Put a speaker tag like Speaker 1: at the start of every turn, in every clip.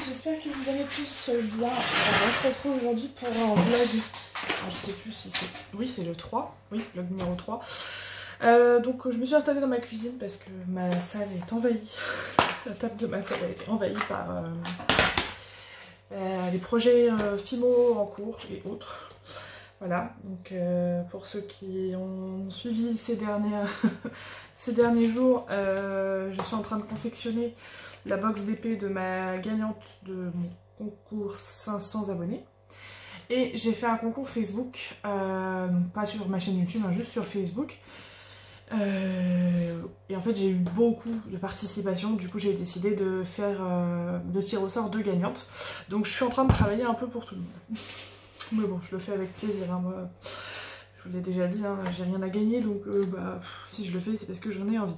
Speaker 1: j'espère que vous allez tous bien. On se retrouve aujourd'hui pour un vlog. Alors, je sais plus si c'est... Oui, c'est le 3. Oui, vlog numéro 3. Donc je me suis installée dans ma cuisine parce que ma salle est envahie. La table de ma salle a été envahie par les projets FIMO en cours et autres. Voilà, donc pour ceux qui ont suivi ces derniers jours, je suis en train de confectionner la box d'épée de ma gagnante de mon concours 500 abonnés. Et j'ai fait un concours Facebook, donc pas sur ma chaîne YouTube, hein, juste sur Facebook. Et en fait j'ai eu beaucoup de participation, du coup j'ai décidé de faire de tirer au sort 2 gagnantes. Donc je suis en train de travailler un peu pour tout le monde. Mais bon, je le fais avec plaisir, hein. Moi, je vous l'ai déjà dit, hein, j'ai rien à gagner, donc si je le fais, c'est parce que j'en ai envie.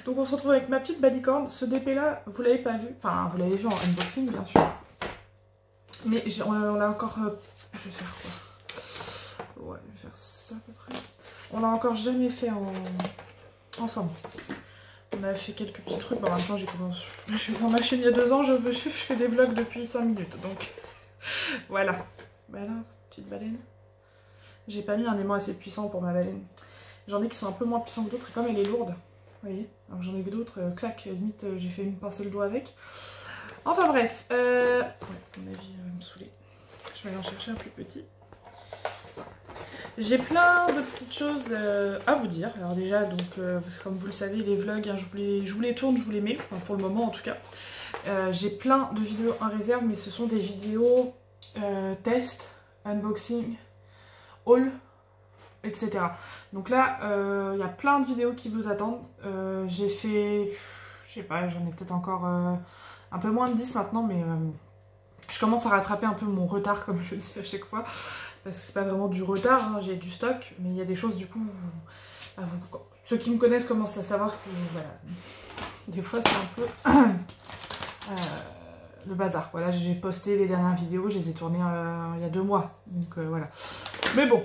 Speaker 1: Donc on se retrouve avec ma petite balicorne. Ce DP là, vous l'avez pas vu, enfin vous l'avez vu en unboxing bien sûr. Mais on l'a encore... je vais faire quoi? Ouais, je vais faire ça à peu près. On l'a encore jamais fait ensemble. On a fait quelques petits trucs, en même temps j'ai commencé... Je suis dans ma chaîne il y a 2 ans, je fais des vlogs depuis 5 minutes, donc voilà. Voilà, petite baleine. J'ai pas mis un aimant assez puissant pour ma baleine. J'en ai qui sont un peu moins puissants que d'autres, et comme elle est lourde, vous voyez, alors j'en ai que d'autres, clac, limite j'ai fait une pince le doigt avec. Enfin bref, ouais, à mon avis, me saouler. Je vais aller en chercher un plus petit. J'ai plein de petites choses à vous dire. Alors déjà, donc comme vous le savez, les vlogs, hein, je vous les tourne, je vous les mets, enfin, pour le moment en tout cas. J'ai plein de vidéos en réserve, mais ce sont des vidéos test, unboxing, haul, etc. Donc là, il y a plein de vidéos qui vous attendent. J'ai fait, je sais pas, j'en ai peut-être encore un peu moins de 10 maintenant, mais je commence à rattraper un peu mon retard, comme je le dis à chaque fois. Parce que c'est pas vraiment du retard, hein, j'ai du stock, mais il y a des choses du coup, ceux qui me connaissent commencent à savoir que voilà, des fois c'est un peu le bazar. Voilà, j'ai posté les dernières vidéos, je les ai tournées il y a 2 mois, donc voilà. Mais bon,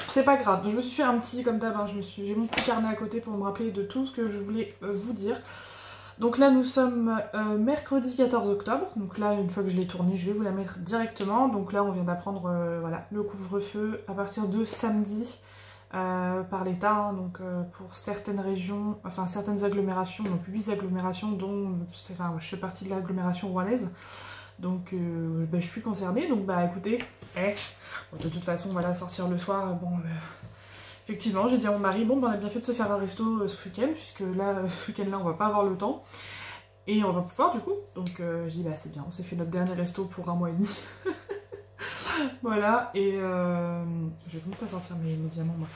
Speaker 1: c'est pas grave. Donc, je me suis fait un petit, comme d'hab, hein, j'ai mon petit carnet à côté pour me rappeler de tout ce que je voulais vous dire. Donc là nous sommes mercredi 14 octobre, donc là une fois que je l'ai tournée je vais vous la mettre directement. Donc là on vient d'apprendre voilà, le couvre-feu à partir de samedi par l'État, hein, donc pour certaines régions, enfin certaines agglomérations, donc 8 agglomérations dont enfin, je fais partie de l'agglomération rouennaise. Donc je suis concernée, donc bah écoutez, bon, de toute façon voilà, sortir le soir, bon... Effectivement, j'ai dit à mon mari, bon, ben, on a bien fait de se faire un resto ce week-end, puisque là, ce week-end-là, on va pas avoir le temps. Et on va pouvoir, du coup. Donc, je dis, bah, c'est bien, on s'est fait notre dernier resto pour 1 mois et demi. Voilà, et je vais commencer à sortir mes diamants, moi.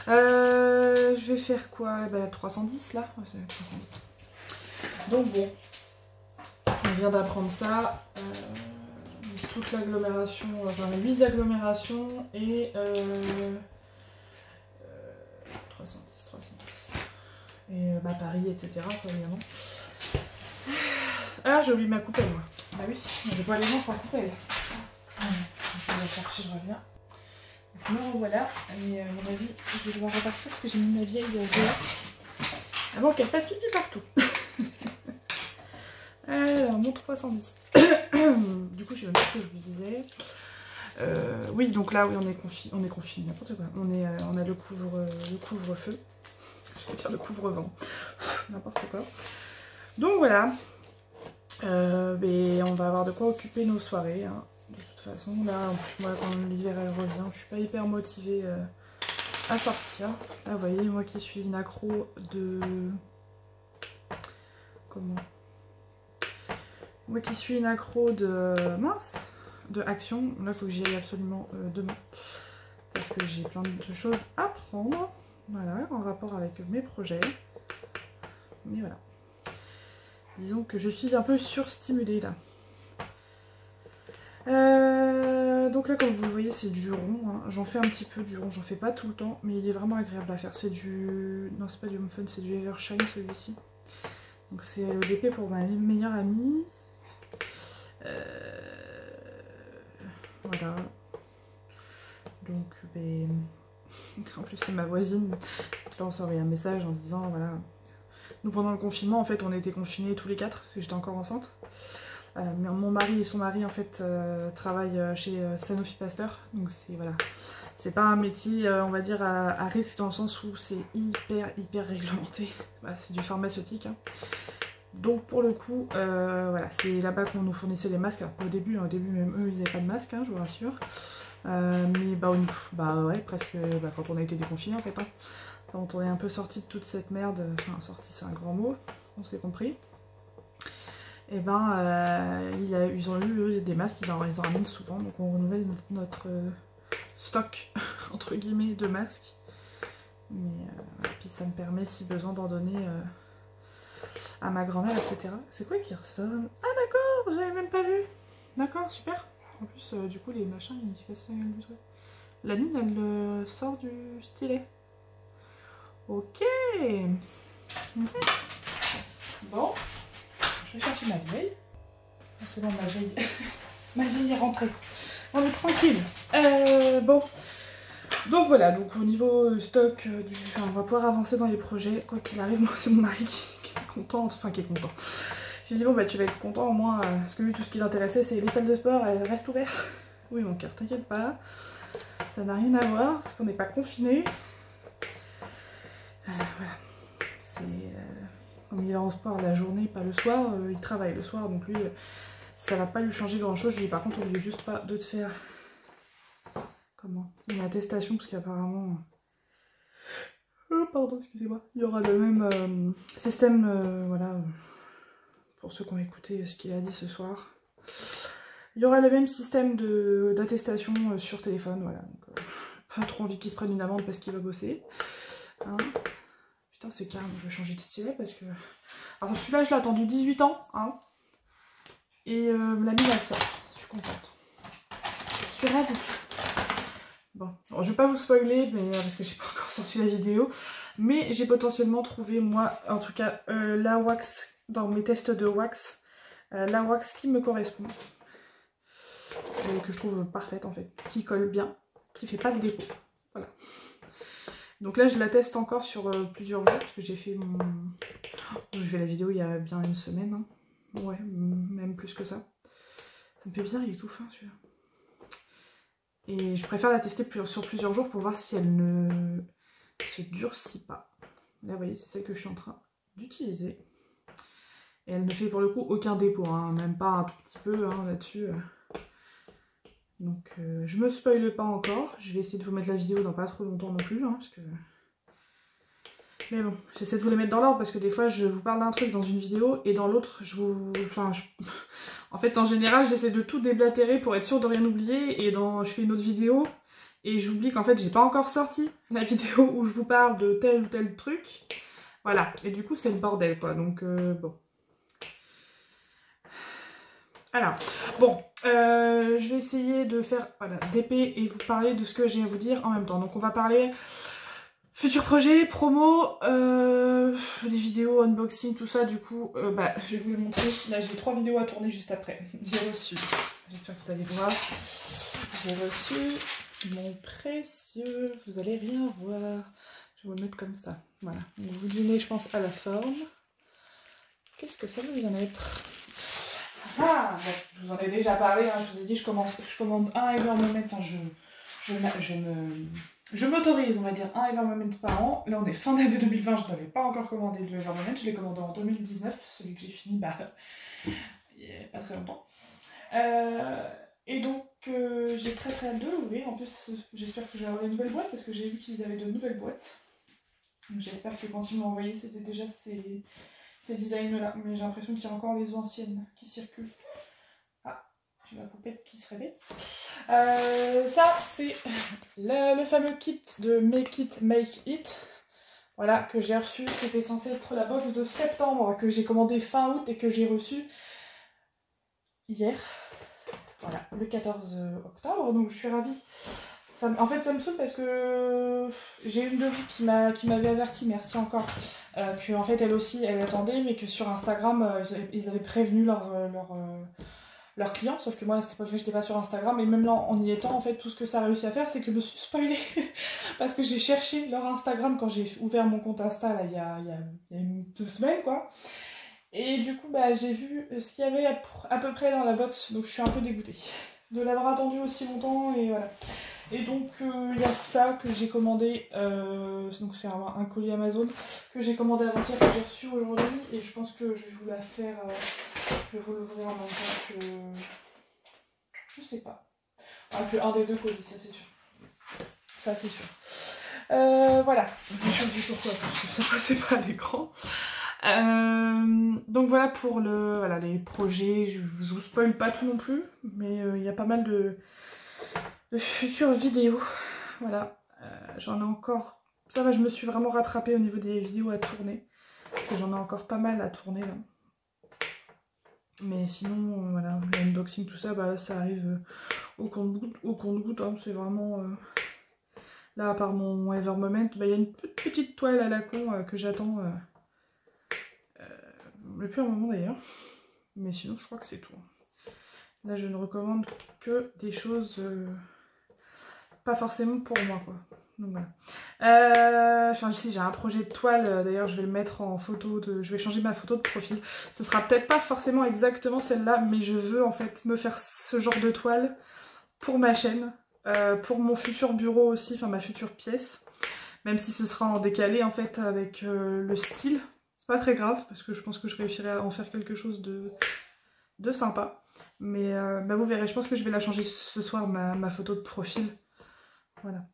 Speaker 1: Je vais faire quoi? Bah, 310, là. Ouais, c'est 310. Donc, bon, on vient d'apprendre ça. Toute l'agglomération, enfin, 8 agglomérations, et... 310. Et bah Paris, etc. quoi, évidemment. Ah, j'ai oublié ma coupelle, moi. Bah oui, on ne pas les gens sans coupelle. Je vais la chercher, je reviens. Donc me revoilà. Et à mon avis, je vais devoir repartir parce que j'ai mis ma vieille dehors. Avant qu'elle fasse pipi partout. Alors, mon 310. Du coup, je sais même pas ce que je vous disais. Oui, donc là, oui, on est confiné, n'importe quoi. On a le couvre-feu. Je vais dire le couvre-vent. N'importe quoi. Donc voilà. On va avoir de quoi occuper nos soirées. Hein. De toute façon, là, en plus, moi, quand l'hiver revient, je suis pas hyper motivée à sortir. Là, vous voyez, moi qui suis une accro de... Comment? Moi qui suis une accro de... Mince! De Action. Là, il faut que j'y aille absolument demain. Parce que j'ai plein de choses à prendre. Voilà, en rapport avec mes projets. Mais voilà. Disons que je suis un peu surstimulée là. Donc là, comme vous le voyez, c'est du rond. Hein. J'en fais un petit peu du rond. J'en fais pas tout le temps, mais il est vraiment agréable à faire. C'est du... Non, c'est pas du Home Fun, c'est du Evershine celui-ci. Donc c'est le DP pour ma meilleure amie. Voilà. Donc, en plus c'est ma voisine. Là on s'est envoyé un message en se disant voilà. Nous pendant le confinement en fait on était confinés tous les 4 parce que j'étais encore enceinte. Mais mon mari et son mari en fait travaillent chez Sanofi Pasteur, donc c'est voilà, c'est pas un métier on va dire à risque dans le sens où c'est hyper réglementé. Bah, c'est du pharmaceutique. Hein. Donc pour le coup, voilà, c'est là-bas qu'on nous fournissait les masques. Alors pas au début même eux ils n'avaient pas de masque, hein, je vous rassure. Mais bah ouais, presque quand on a été déconfinés en fait. Hein. Quand on est un peu sorti de toute cette merde, enfin sorti c'est un grand mot, on s'est compris. Et ben ils ont eu eux, des masques, ils en ramènent souvent, donc on renouvelle notre stock entre guillemets de masques. Mais puis ça me permet si besoin d'en donner à ma grand-mère, etc. C'est quoi qui ressonne? Ah d'accord, j'avais même pas vu. D'accord, super. En plus du coup les machins ils se cassent la gueule du truc. La mine elle sort du stylet. Ok. Bon. Je vais chercher ma vieille. Ah, c'est bon, ma vieille. Ma vieille est rentrée. On est tranquille. Bon. Donc voilà, donc au niveau stock, on va pouvoir avancer dans les projets. Quoi qu'il arrive, moi c'est mon mari qui est content, enfin qui est content. Je lui ai dit bon bah tu vas être content au moins, parce que lui tout ce qui l'intéressait c'est les salles de sport, elles restent ouvertes. Oui mon cœur, t'inquiète pas. Ça n'a rien à voir, parce qu'on n'est pas confinés. Voilà. C'est... Comme il est en sport la journée, pas le soir, il travaille le soir, donc lui, ça va pas lui changer grand chose. Je lui dis par contre, on oublie juste pas de te faire une attestation, parce qu'apparemment, pardon, excusez-moi, il y aura le même système, voilà, pour ceux qui ont écouté ce qu'il a dit ce soir. Il y aura le même système d'attestation sur téléphone, voilà. Donc, pas trop envie qu'il se prenne une amende parce qu'il va bosser. Hein. Putain, c'est calme, je vais changer de stylet parce que... Alors celui-là, je l'ai attendu 18 ans, hein. Et la mise à ça, je suis contente. Je suis ravie. Bon, alors, je vais pas vous spoiler, mais, parce que j'ai pas encore sorti la vidéo. Mais j'ai potentiellement trouvé, moi, en tout cas, la wax, dans mes tests de wax, la wax qui me correspond. Que je trouve parfaite en fait, qui colle bien, qui fait pas de dépôt. Voilà. Donc là je la teste encore sur plusieurs jours parce que j'ai fait mon... J'ai fait la vidéo il y a bien une semaine. Hein. Ouais, même plus que ça. Ça me fait bizarre, il est tout fin celui-là. Et je préfère la tester sur plusieurs jours pour voir si elle ne se durcit pas. Là vous voyez, c'est celle que je suis en train d'utiliser. Et elle ne fait pour le coup aucun dépôt, hein. Même pas un tout petit peu hein, là-dessus. Donc je me spoile pas encore, je vais essayer de vous mettre la vidéo dans pas trop longtemps non plus, hein, parce que... Mais bon, j'essaie de vous les mettre dans l'ordre parce que des fois je vous parle d'un truc dans une vidéo et dans l'autre je vous... Enfin, en fait en général j'essaie de tout déblatérer pour être sûre de rien oublier et je fais une autre vidéo et j'oublie qu'en fait j'ai pas encore sorti la vidéo où je vous parle de tel ou tel truc. Voilà, et du coup c'est le bordel quoi, donc bon. Alors, bon, je vais essayer de faire d'épée et vous parler de ce que j'ai à vous dire en même temps. Donc on va parler futur projet, promo, des vidéos, unboxing, tout ça. Du coup, je vais vous le montrer. Là, j'ai 3 vidéos à tourner juste après. J'ai reçu, j'espère que vous allez voir, j'ai reçu mon précieux, vous allez rien voir. Je vais vous le mettre comme ça, voilà. Donc, vous devinez, je pense, à la forme. Qu'est-ce que ça veut bien être? Ah, bon, je vous en ai déjà parlé, hein, je vous ai dit, je commande un Evermoment, enfin je m'autorise, on va dire, un Evermoment par an. Là, on est fin d'année 2020, je n'avais pas encore commandé de Evermoment, je l'ai commandé en 2019, celui que j'ai fini, il n'y a pas très longtemps. Et donc, j'ai très hâte de l'ouvrir. En plus, j'espère que j'aurai une nouvelle boîte, parce que j'ai vu qu'ils avaient de nouvelles boîtes. J'espère que quand ils m'ont envoyé, c'était déjà ces designs-là, mais j'ai l'impression qu'il y a encore les anciennes qui circulent. Ah, j'ai ma poupette qui se réveille. Ça, c'est le fameux kit de Make It, Make It. Voilà, que j'ai reçu, qui était censé être la box de septembre, que j'ai commandé fin août et que j'ai reçu hier. Voilà, le 14 octobre, donc je suis ravie. En fait, ça me saoule parce que j'ai une de vous qui m'avait averti, merci encore, que en fait elle aussi, elle attendait, mais que sur Instagram, ils avaient prévenu leurs clients, sauf que moi à cette époque-là, j'étais pas sur Instagram, et même là, en y étant, en fait, tout ce que ça a réussi à faire, c'est que je me suis spoilée, parce que j'ai cherché leur Instagram quand j'ai ouvert mon compte Insta, là, il y a 2 semaines, quoi. Et du coup, bah, j'ai vu ce qu'il y avait à peu près dans la box, donc je suis un peu dégoûtée de l'avoir attendu aussi longtemps, et voilà. Et donc, il y a ça que j'ai commandé, donc c'est un colis Amazon que j'ai commandé avant-hier, que j'ai reçu aujourd'hui, et je pense que je vais vous la faire, je vais vous l'ouvrir en même temps que... Je sais pas. Ah, que un des deux colis, ça c'est sûr. Ça c'est sûr. Voilà, je me dis pourquoi, parce que ça passait pas à l'écran. Donc voilà pour les projets, je vous spoil pas tout non plus, mais il y a pas mal de futures vidéos. Voilà, j'en ai encore, ça va, je me suis vraiment rattrapée au niveau des vidéos à tourner, parce que j'en ai encore pas mal à tourner là. Mais sinon, voilà, l'unboxing, tout ça, bah ça arrive au compte-goutte, hein, c'est vraiment... Là, à part mon Evermoment, bah, y a une petite toile à la con que j'attends depuis un moment d'ailleurs. Mais sinon, je crois que c'est tout. Là, je ne recommande que des choses pas forcément pour moi, quoi. Donc voilà. Enfin, si j'ai un projet de toile, d'ailleurs, je vais le mettre en photo je vais changer ma photo de profil. Ce sera peut-être pas forcément exactement celle-là, mais je veux en fait me faire ce genre de toile pour ma chaîne, pour mon futur bureau aussi, enfin ma future pièce. Même si ce sera en décalé en fait avec le style. C'est pas très grave parce que je pense que je réussirai à en faire quelque chose de sympa. Mais bah vous verrez, je pense que je vais la changer ce soir, ma photo de profil. Voilà.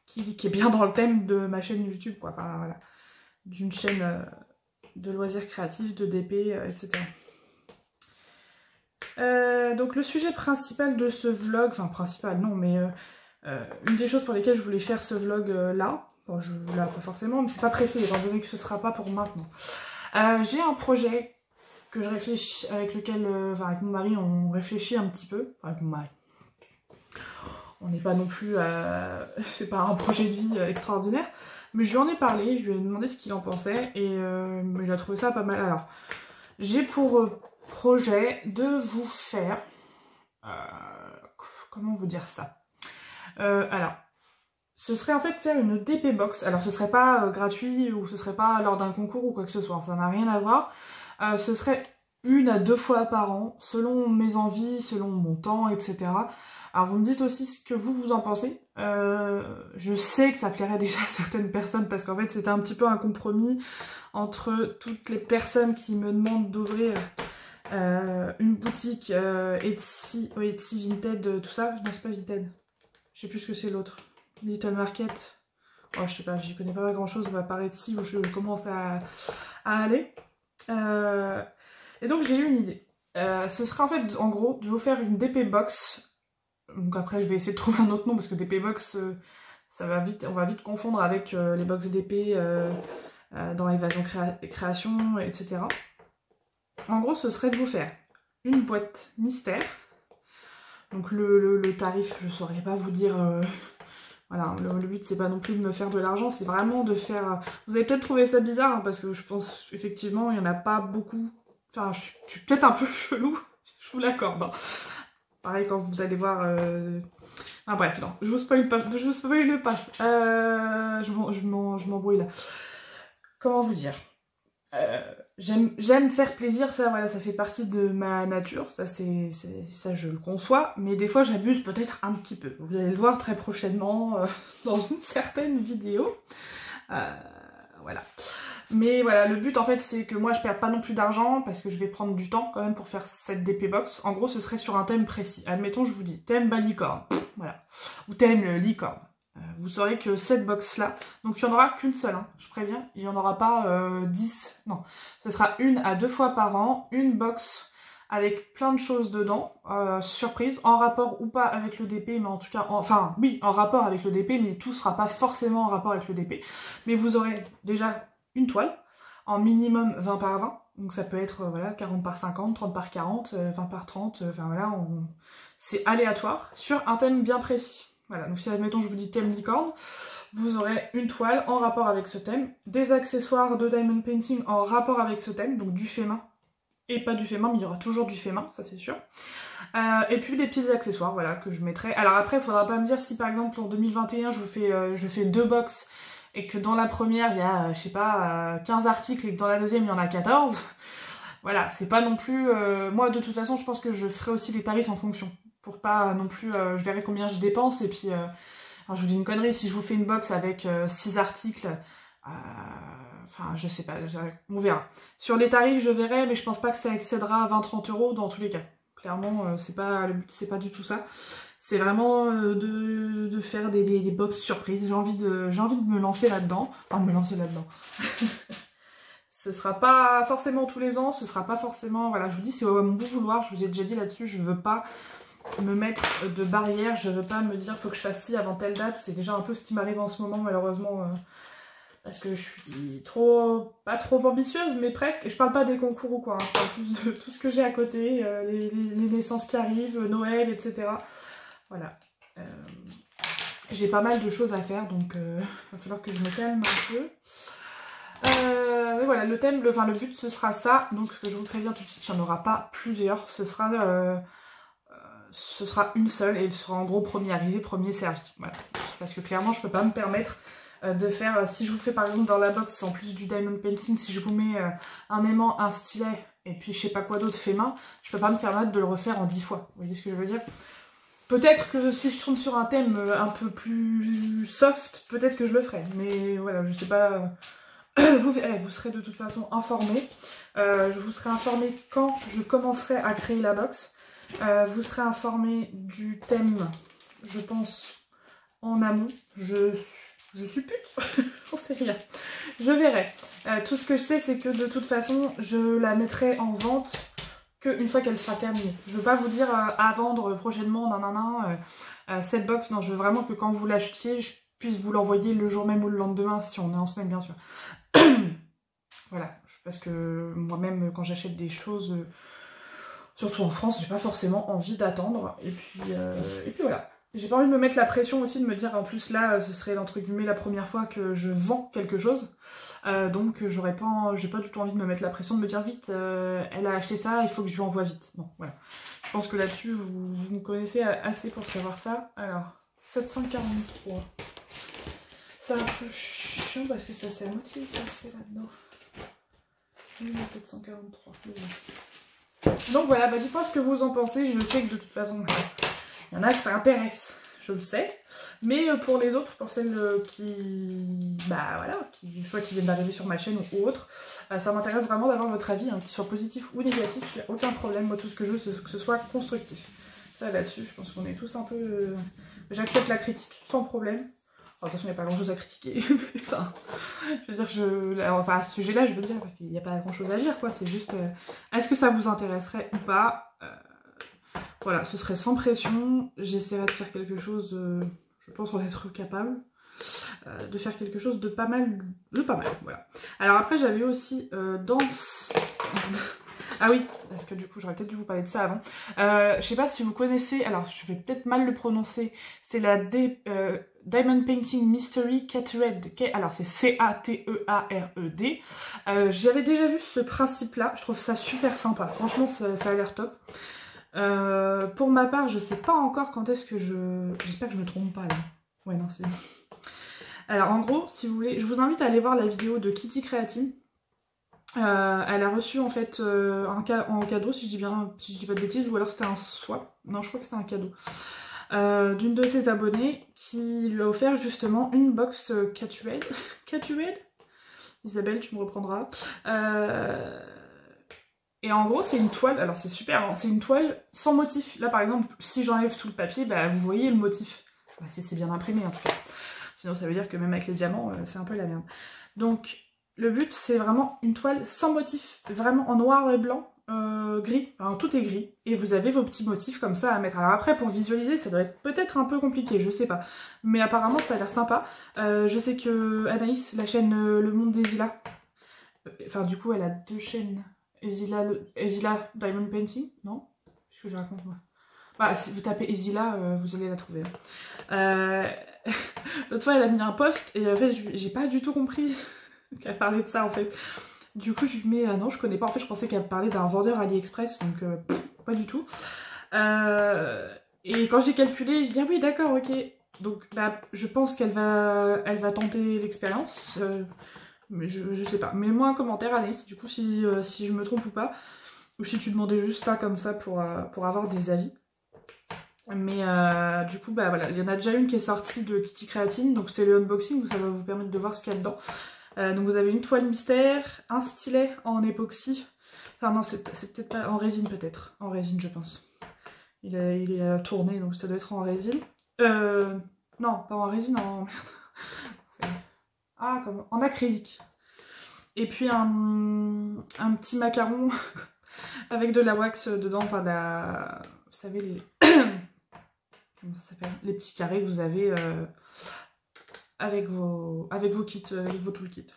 Speaker 1: Qui est bien dans le thème de ma chaîne YouTube, quoi. Enfin voilà. D'une chaîne de loisirs créatifs, de DP, etc. Donc le sujet principal de ce vlog, enfin principal non, mais une des choses pour lesquelles je voulais faire ce vlog là, bon là pas forcément, mais c'est pas pressé étant donné que ce sera pas pour maintenant. J'ai un projet que je réfléchis, avec lequel, enfin avec mon mari on réfléchit un petit peu, enfin avec mon mari. On n'est pas non plus, c'est pas un projet de vie extraordinaire, mais je lui en ai parlé, je lui ai demandé ce qu'il en pensait et il a trouvé ça pas mal. Alors j'ai pour projet de vous faire, comment vous dire ça, alors ce serait en fait faire une DP box. Alors ce serait pas gratuit ou ce serait pas lors d'un concours ou quoi que ce soit, ça n'a rien à voir. Ce serait 1 à 2 fois par an, selon mes envies, selon mon temps, etc. Alors vous me dites aussi ce que vous en pensez. Je sais que ça plairait déjà à certaines personnes parce qu'en fait c'était un petit peu un compromis entre toutes les personnes qui me demandent d'ouvrir une boutique Etsy Vinted, tout ça. Non, c'est pas Vinted. Je sais plus ce que c'est l'autre. Little Market. Oh, je sais pas, j'y connais pas grand chose, par Etsy où je commence à aller. Et donc j'ai eu une idée. Ce sera en fait, en gros, de vous faire une DP box. Donc après, je vais essayer de trouver un autre nom parce que DP box, ça va vite, on va vite confondre avec les box DP dans Évasion Création, etc. En gros, ce serait de vous faire une boîte mystère. Donc le tarif, je saurais pas vous dire. Voilà, le but c'est pas non plus de me faire de l'argent, c'est vraiment de faire... Vous avez peut-être trouvé ça bizarre, hein, parce que je pense effectivement il y en a pas beaucoup. Enfin, je suis peut-être un peu chelou, je vous l'accorde. Hein. Pareil quand vous allez voir... Ah bref, non, je vous spoil pas. Je m'embrouille là. Comment vous dire, j'aime faire plaisir, ça voilà, ça fait partie de ma nature, ça je le conçois, mais des fois j'abuse peut-être un petit peu. Vous allez le voir très prochainement dans une certaine vidéo. Voilà. Mais voilà, le but en fait c'est que moi je perds pas non plus d'argent parce que je vais prendre du temps quand même pour faire cette DP box. En gros ce serait sur un thème précis. Admettons je vous dis thème licorne, voilà, ou thème licorne. Vous saurez que cette box là, donc il n'y en aura qu'une seule, hein, je préviens, il n'y en aura pas 10, non. Ce sera 1 à 2 fois par an, une box avec plein de choses dedans, surprise, en rapport ou pas avec le DP, mais en tout cas, enfin oui, en rapport avec le DP, mais tout sera pas forcément en rapport avec le DP. Mais vous aurez déjà une toile, en minimum 20 par 20, donc ça peut être voilà, 40 par 50, 30 par 40, 20 par 30, enfin voilà, c'est aléatoire, sur un thème bien précis. Voilà, donc si admettons je vous dis thème licorne, vous aurez une toile en rapport avec ce thème, des accessoires de diamond painting en rapport avec ce thème, donc du fait main, et pas du fait main, mais il y aura toujours du fait main, ça c'est sûr. Et puis des petits accessoires, voilà, que je mettrai. Alors après, il faudra pas me dire si par exemple en 2021 je fais 2 box et que dans la première il y a, je sais pas, 15 articles et que dans la deuxième il y en a 14, voilà, c'est pas non plus... moi de toute façon je pense que je ferai aussi les tarifs en fonction, pour pas non plus... je verrai combien je dépense et puis... alors je vous dis une connerie, si je vous fais une box avec 6 articles, enfin je sais pas, on verra. Sur les tarifs je verrai, mais je pense pas que ça excédera à 20-30 € dans tous les cas. Clairement, c'est pas le but, c'est pas du tout ça. C'est vraiment de faire des box surprises. J'ai envie de me lancer là-dedans. Enfin, me lancer là-dedans. Ce sera pas forcément tous les ans, ce sera pas forcément... Voilà, je vous dis, c'est mon bon vouloir, je vous ai déjà dit là-dessus, je veux pas me mettre de barrière, je veux pas me dire faut que je fasse ci avant telle date. C'est déjà un peu ce qui m'arrive en ce moment, malheureusement, parce que je suis pas trop ambitieuse, mais presque. Et je parle pas des concours ou quoi, hein, je parle plus de tout ce que j'ai à côté, les naissances qui arrivent, Noël, etc. Voilà. J'ai pas mal de choses à faire, donc il va falloir que je me calme un peu. Mais voilà, le thème, le but ce sera ça. Donc ce que je vous préviens tout de suite, il n'y en aura pas plusieurs. Ce sera une seule et elle sera en gros premier arrivé, premier servi. Voilà. Parce que clairement je peux pas me permettre de faire, si je vous fais par exemple dans la box en plus du diamond painting, si je vous mets un aimant, un stylet et puis je sais pas quoi d'autre fait main, je peux pas me permettre de le refaire en 10 fois. Vous voyez ce que je veux dire? Peut-être que si je tourne sur un thème un peu plus soft, peut-être que je le ferai. Mais voilà, je sais pas... Vous verrez, vous serez de toute façon informés. Je vous serai informée quand je commencerai à créer la box. Vous serez informés du thème, je pense, en amont. Je suppute, j'en sais rien. Je verrai. Tout ce que je sais, c'est que de toute façon, je la mettrai en vente qu'une fois qu'elle sera terminée. Je veux pas vous dire à vendre prochainement, cette box. Non, je veux vraiment que quand vous l'achetiez, je puisse vous l'envoyer le jour même ou le lendemain, si on est en semaine, bien sûr. Voilà, parce que moi-même, quand j'achète des choses, surtout en France, j'ai pas forcément envie d'attendre. Et puis voilà. J'ai pas envie de me mettre la pression aussi, de me dire, en plus là, ce serait entre guillemets la première fois que je vends quelque chose. Donc j'ai pas du tout envie de me mettre la pression, de me dire vite, elle a acheté ça, il faut que je lui envoie vite. Bon, voilà. Je pense que là-dessus, vous me connaissez assez pour savoir ça. Alors, 743. C'est un peu chiant parce que ça s'est à moitié passé là-dedans. 743. Donc voilà, bah dites-moi ce que vous en pensez. Je sais que de toute façon, il y en a que ça intéresse, je le sais. Mais pour les autres, pour celles qui... Bah voilà, soit qui viennent d'arriver sur ma chaîne ou autre, ça m'intéresse vraiment d'avoir votre avis, hein, qu'il soit positif ou négatif, il n'y a aucun problème. Moi tout ce que je veux, c'est que ce soit constructif. Ça là-dessus, je pense qu'on est tous un peu... J'accepte la critique, sans problème. De toute façon, il n'y a pas grand chose à critiquer. Enfin, je veux dire, enfin, à ce sujet-là, je veux dire, parce qu'il n'y a pas grand chose à dire, quoi. C'est juste, est-ce que ça vous intéresserait ou pas? Voilà, ce serait sans pression. J'essaierai de faire quelque chose, je pense en être capable, de faire quelque chose de pas mal, voilà. Alors après, j'avais aussi ah oui, parce que du coup, j'aurais peut-être dû vous parler de ça avant. Je sais pas si vous connaissez, alors je vais peut-être mal le prononcer, c'est la Diamond Painting Mystery Catered. Alors c'est C-A-T-E-A-R-E-D. J'avais déjà vu ce principe-là, je trouve ça super sympa. Franchement, ça a l'air top. Pour ma part, je sais pas encore quand est-ce que j'espère que je me trompe pas là. Ouais, non, c'est bon. Alors en gros, si vous voulez, je vous invite à aller voir la vidéo de Kitty Creatine. Elle a reçu en fait en cadeau, si je dis pas de bêtises, ou alors c'était un swap. Non, je crois que c'était un cadeau. D'une de ses abonnées qui lui a offert justement une box Catered. Catered ? Isabelle, tu me reprendras. Et en gros, c'est une toile, alors c'est super, hein, c'est une toile sans motif. Là par exemple, si j'enlève tout le papier, bah, vous voyez le motif. Bah, si c'est bien imprimé en tout cas. Sinon ça veut dire que même avec les diamants, c'est un peu la merde. Donc le but c'est vraiment une toile sans motif, vraiment en noir et blanc. Gris, enfin, tout est gris, et vous avez vos petits motifs comme ça à mettre. Alors après pour visualiser ça doit être peut-être un peu compliqué, je sais pas, mais apparemment ça a l'air sympa. Je sais que Anaïs, la chaîne Le Monde d'Ezila, enfin du coup elle a deux chaînes, Ezila Diamond Painting, non? Qu'est-ce que je raconte moi? Bah si vous tapez Ezila, vous allez la trouver. L'autre fois elle a mis un post et en fait j'ai pas du tout compris qu'elle parlait de ça en fait. Du coup, je lui mets, non, je connais pas. En fait, je pensais qu'elle parlait d'un vendeur AliExpress, donc pas du tout. Et quand j'ai calculé, je dis, ah oui, d'accord, ok. Donc bah, je pense qu'elle va tenter l'expérience. Mais je sais pas. Mets-moi un commentaire Anaïs, du coup si je me trompe ou pas. Ou si tu demandais juste ça comme ça pour avoir des avis. Mais du coup bah voilà, il y en a déjà une qui est sortie de Kitty Creatine, donc c'est le unboxing où ça va vous permettre de voir ce qu'il y a dedans. Donc vous avez une toile mystère, un stylet en époxy. Enfin non, c'est peut-être pas en résine peut-être. En résine je pense. Il est tourné donc ça doit être en résine. Non, pas en résine, en... Merde. Ah, comme... en acrylique. Et puis un petit macaron avec de la wax dedans, enfin de la... Vous savez les... Comment ça s'appelle? Les petits carrés que vous avez avec vos kits, avec vos toolkits.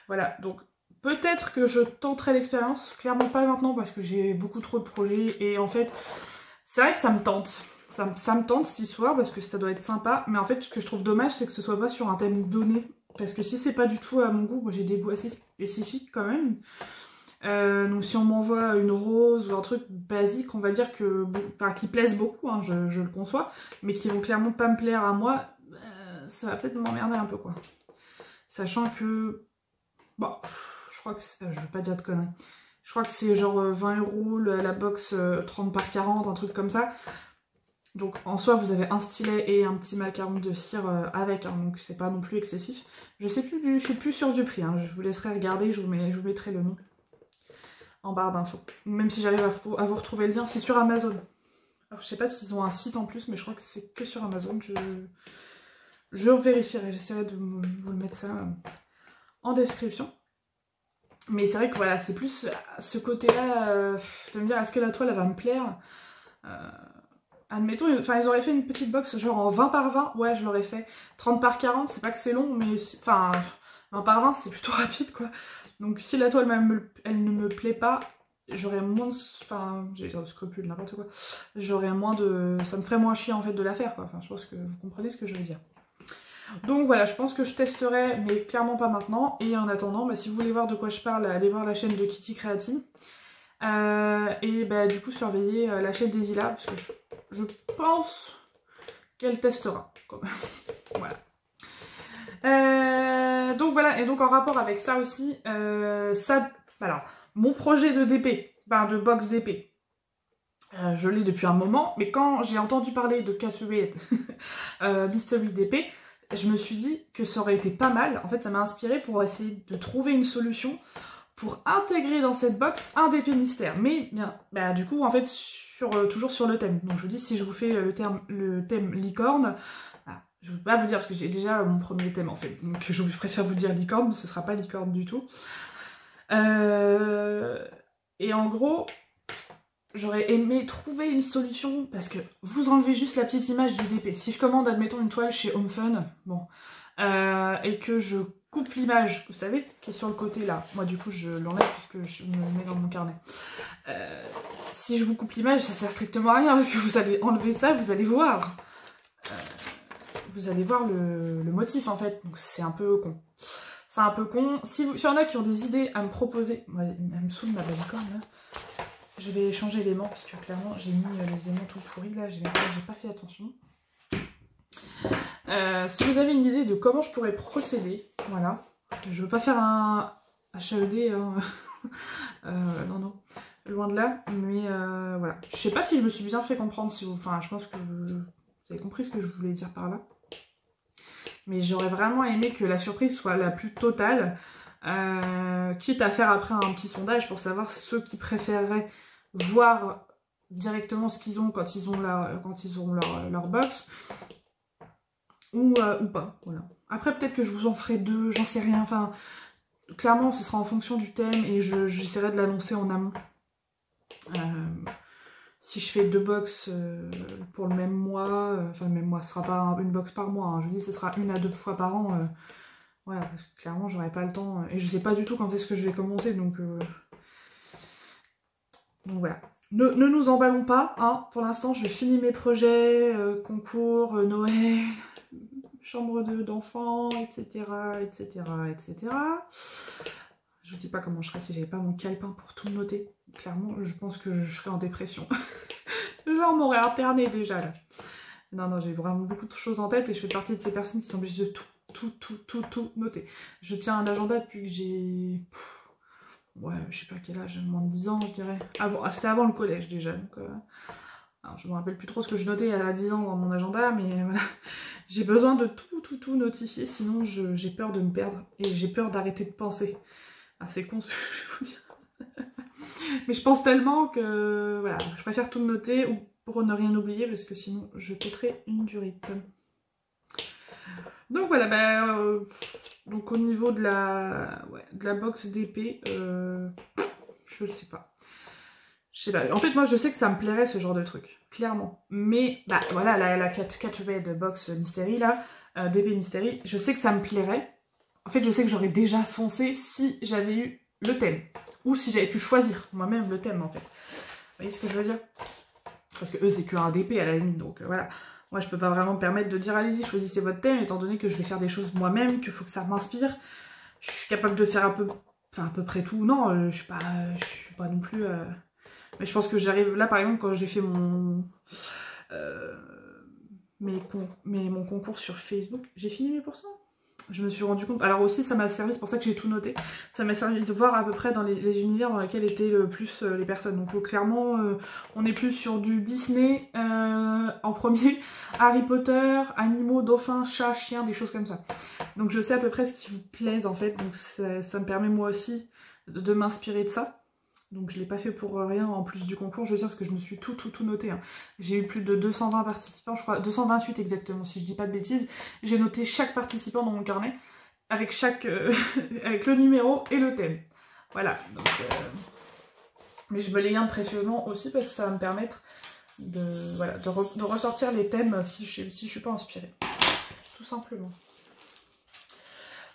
Speaker 1: Voilà, donc peut-être que je tenterai l'expérience, clairement pas maintenant parce que j'ai beaucoup trop de projets et en fait, c'est vrai que ça me tente. Ça me tente cette histoire parce que ça doit être sympa, mais en fait ce que je trouve dommage c'est que ce soit pas sur un thème donné. Parce que si c'est pas du tout à mon goût, moi j'ai des goûts assez spécifiques quand même. Donc si on m'envoie une rose ou un truc basique, on va dire que, enfin, qui plaisent beaucoup, hein, je le conçois, mais qui vont clairement pas me plaire à moi, ça va peut-être m'emmerder un peu quoi. Sachant que, bon, je crois que je veux pas dire de conneries. Je crois que c'est genre 20 € la box 30 par 40, un truc comme ça. Donc en soi vous avez un stylet et un petit macaron de cire avec, hein, donc c'est pas non plus excessif. Je sais plus, je suis plus sûre du prix, hein, je vous laisserai regarder, je vous mettrai le nom en barre d'infos. Même si j'arrive à vous retrouver le lien, c'est sur Amazon. Alors je sais pas s'ils ont un site en plus, mais je crois que c'est que sur Amazon. Je vérifierai, j'essaierai de vous le mettre ça en description. Mais c'est vrai que voilà, c'est plus ce côté-là de me dire est-ce que la toile elle va me plaire. Admettons, enfin ils auraient fait une petite box genre en 20 par 20, ouais je l'aurais fait. 30 par 40, c'est pas que c'est long, mais enfin 20 par 20 c'est plutôt rapide quoi. Donc si la toile elle ne me plaît pas, j'aurais moins de... Enfin, j'allais dire de scrupules, n'importe quoi. J'aurais moins de... Ça me ferait moins chier en fait de la faire quoi. Enfin je pense que vous comprenez ce que je veux dire. Donc voilà, je pense que je testerai, mais clairement pas maintenant. Et en attendant, bah, si vous voulez voir de quoi je parle, allez voir la chaîne de Kitty Creatine. Et bah, du coup surveiller la chaîne des Ila, parce que je pense qu'elle testera quand même. Voilà. Donc voilà, et donc en rapport avec ça aussi, alors, mon projet de DP, de box DP, je l'ai depuis un moment, mais quand j'ai entendu parler de Katsuie Mystery DP, je me suis dit que ça aurait été pas mal. En fait, ça m'a inspiré pour essayer de trouver une solution pour intégrer dans cette box un DP mystère. Mais bien, bah, du coup, en fait, toujours sur le thème. Donc je vous dis, si je vous fais le thème licorne, je ne veux pas vous dire parce que j'ai déjà mon premier thème en fait. Donc je préfère vous dire licorne, mais ce ne sera pas licorne du tout. Et en gros, j'aurais aimé trouver une solution parce que vous enlevez juste la petite image du DP. Si je commande, admettons, une toile chez Home Fun, bon, et que je coupe l'image, vous savez, qui est sur le côté là. Moi, du coup, je l'enlève puisque je me le mets dans mon carnet. Si je vous coupe l'image, ça sert strictement à rien parce que vous allez enlever ça, vous allez voir. Vous allez voir le motif en fait, donc c'est un peu con. C'est un peu con. S'il y en a qui ont des idées à me proposer, ouais, elle me saoule ma licorne là. Je vais changer l'aimant parce que clairement j'ai mis les aimants tout pourris là, j'ai pas fait attention. Si vous avez une idée de comment je pourrais procéder, voilà. Je veux pas faire un HAED, hein. Non, non, loin de là, mais voilà. Je sais pas si je me suis bien fait comprendre, si vous... Enfin, je pense que vous avez compris ce que je voulais dire par là. Mais j'aurais vraiment aimé que la surprise soit la plus totale, quitte à faire après un petit sondage pour savoir ceux qui préféreraient voir directement ce qu'ils ont quand ils ont leur box, ou pas, voilà. Après peut-être que je vous en ferai deux, j'en sais rien, enfin, clairement ce sera en fonction du thème et j'essaierai de l'annoncer en amont. Si je fais deux box pour le même mois, enfin le même mois, ce sera pas une box par mois, hein. Je dis ce sera 1 à 2 fois par an, voilà, parce que clairement j'aurai pas le temps, et je sais pas du tout quand est-ce que je vais commencer, donc voilà. Ne nous emballons pas, hein. Pour l'instant je finis mes projets, concours, Noël, chambre d'enfants, etc., etc., etc. Je vous dis pas comment je serais si j'avais pas mon calepin pour tout noter. Clairement, je pense que je serais en dépression. Genre, m'aurait interné déjà, là. Non, non, j'ai vraiment beaucoup de choses en tête et je fais partie de ces personnes qui sont obligées de tout noter. Je tiens un agenda depuis que j'ai... Ouais, je sais pas quel âge, moins de 10 ans, je dirais. C'était avant le collège déjà, donc... Alors, je me rappelle plus trop ce que je notais à 10 ans dans mon agenda, mais voilà. J'ai besoin de tout notifier, sinon j'ai peur de me perdre et j'ai peur d'arrêter de penser. Ah, c'est con ce que je vais vous dire. Mais je pense tellement que voilà, je préfère tout noter pour ne rien oublier parce que sinon je pèterai une durite. Donc voilà, donc au niveau de la box d'épée, je sais pas. Je sais pas. En fait, moi, je sais que ça me plairait ce genre de truc, clairement. Mais, bah, voilà, la Cat-Red Box Mystery, là, d'épée Mystery, je sais que ça me plairait. En fait, je sais que j'aurais déjà foncé si j'avais eu le thème. Ou si j'avais pu choisir moi-même le thème, en fait. Vous voyez ce que je veux dire? Parce que eux, c'est que un d'épée, à la limite, donc voilà. Moi, je peux pas vraiment me permettre de dire, allez-y, choisissez votre thème, étant donné que je vais faire des choses moi-même, qu'il faut que ça m'inspire. Je suis capable de faire à peu près tout. Non, je suis pas non plus... Mais je pense que j'arrive... Là, par exemple, quand j'ai fait mon concours sur Facebook, j'ai fini mes pourcents. Je me suis rendu compte... Alors aussi, ça m'a servi, c'est pour ça que j'ai tout noté. Ça m'a servi de voir à peu près dans les univers dans lesquels étaient le plus les personnes. Donc clairement, on est plus sur du Disney en premier, Harry Potter, animaux, dauphins, chats, chiens, des choses comme ça. Donc je sais à peu près ce qui vous plaise en fait. Donc ça me permet moi aussi de m'inspirer de ça. Donc je l'ai pas fait pour rien en plus du concours, je veux dire, parce que je me suis tout noté. Hein. J'ai eu plus de 220 participants, je crois, 228 exactement, si je dis pas de bêtises. J'ai noté chaque participant dans mon carnet, avec avec le numéro et le thème. Voilà, donc... Mais je me les garde précieusement aussi, parce que ça va me permettre de ressortir les thèmes si je suis pas inspirée. Tout simplement.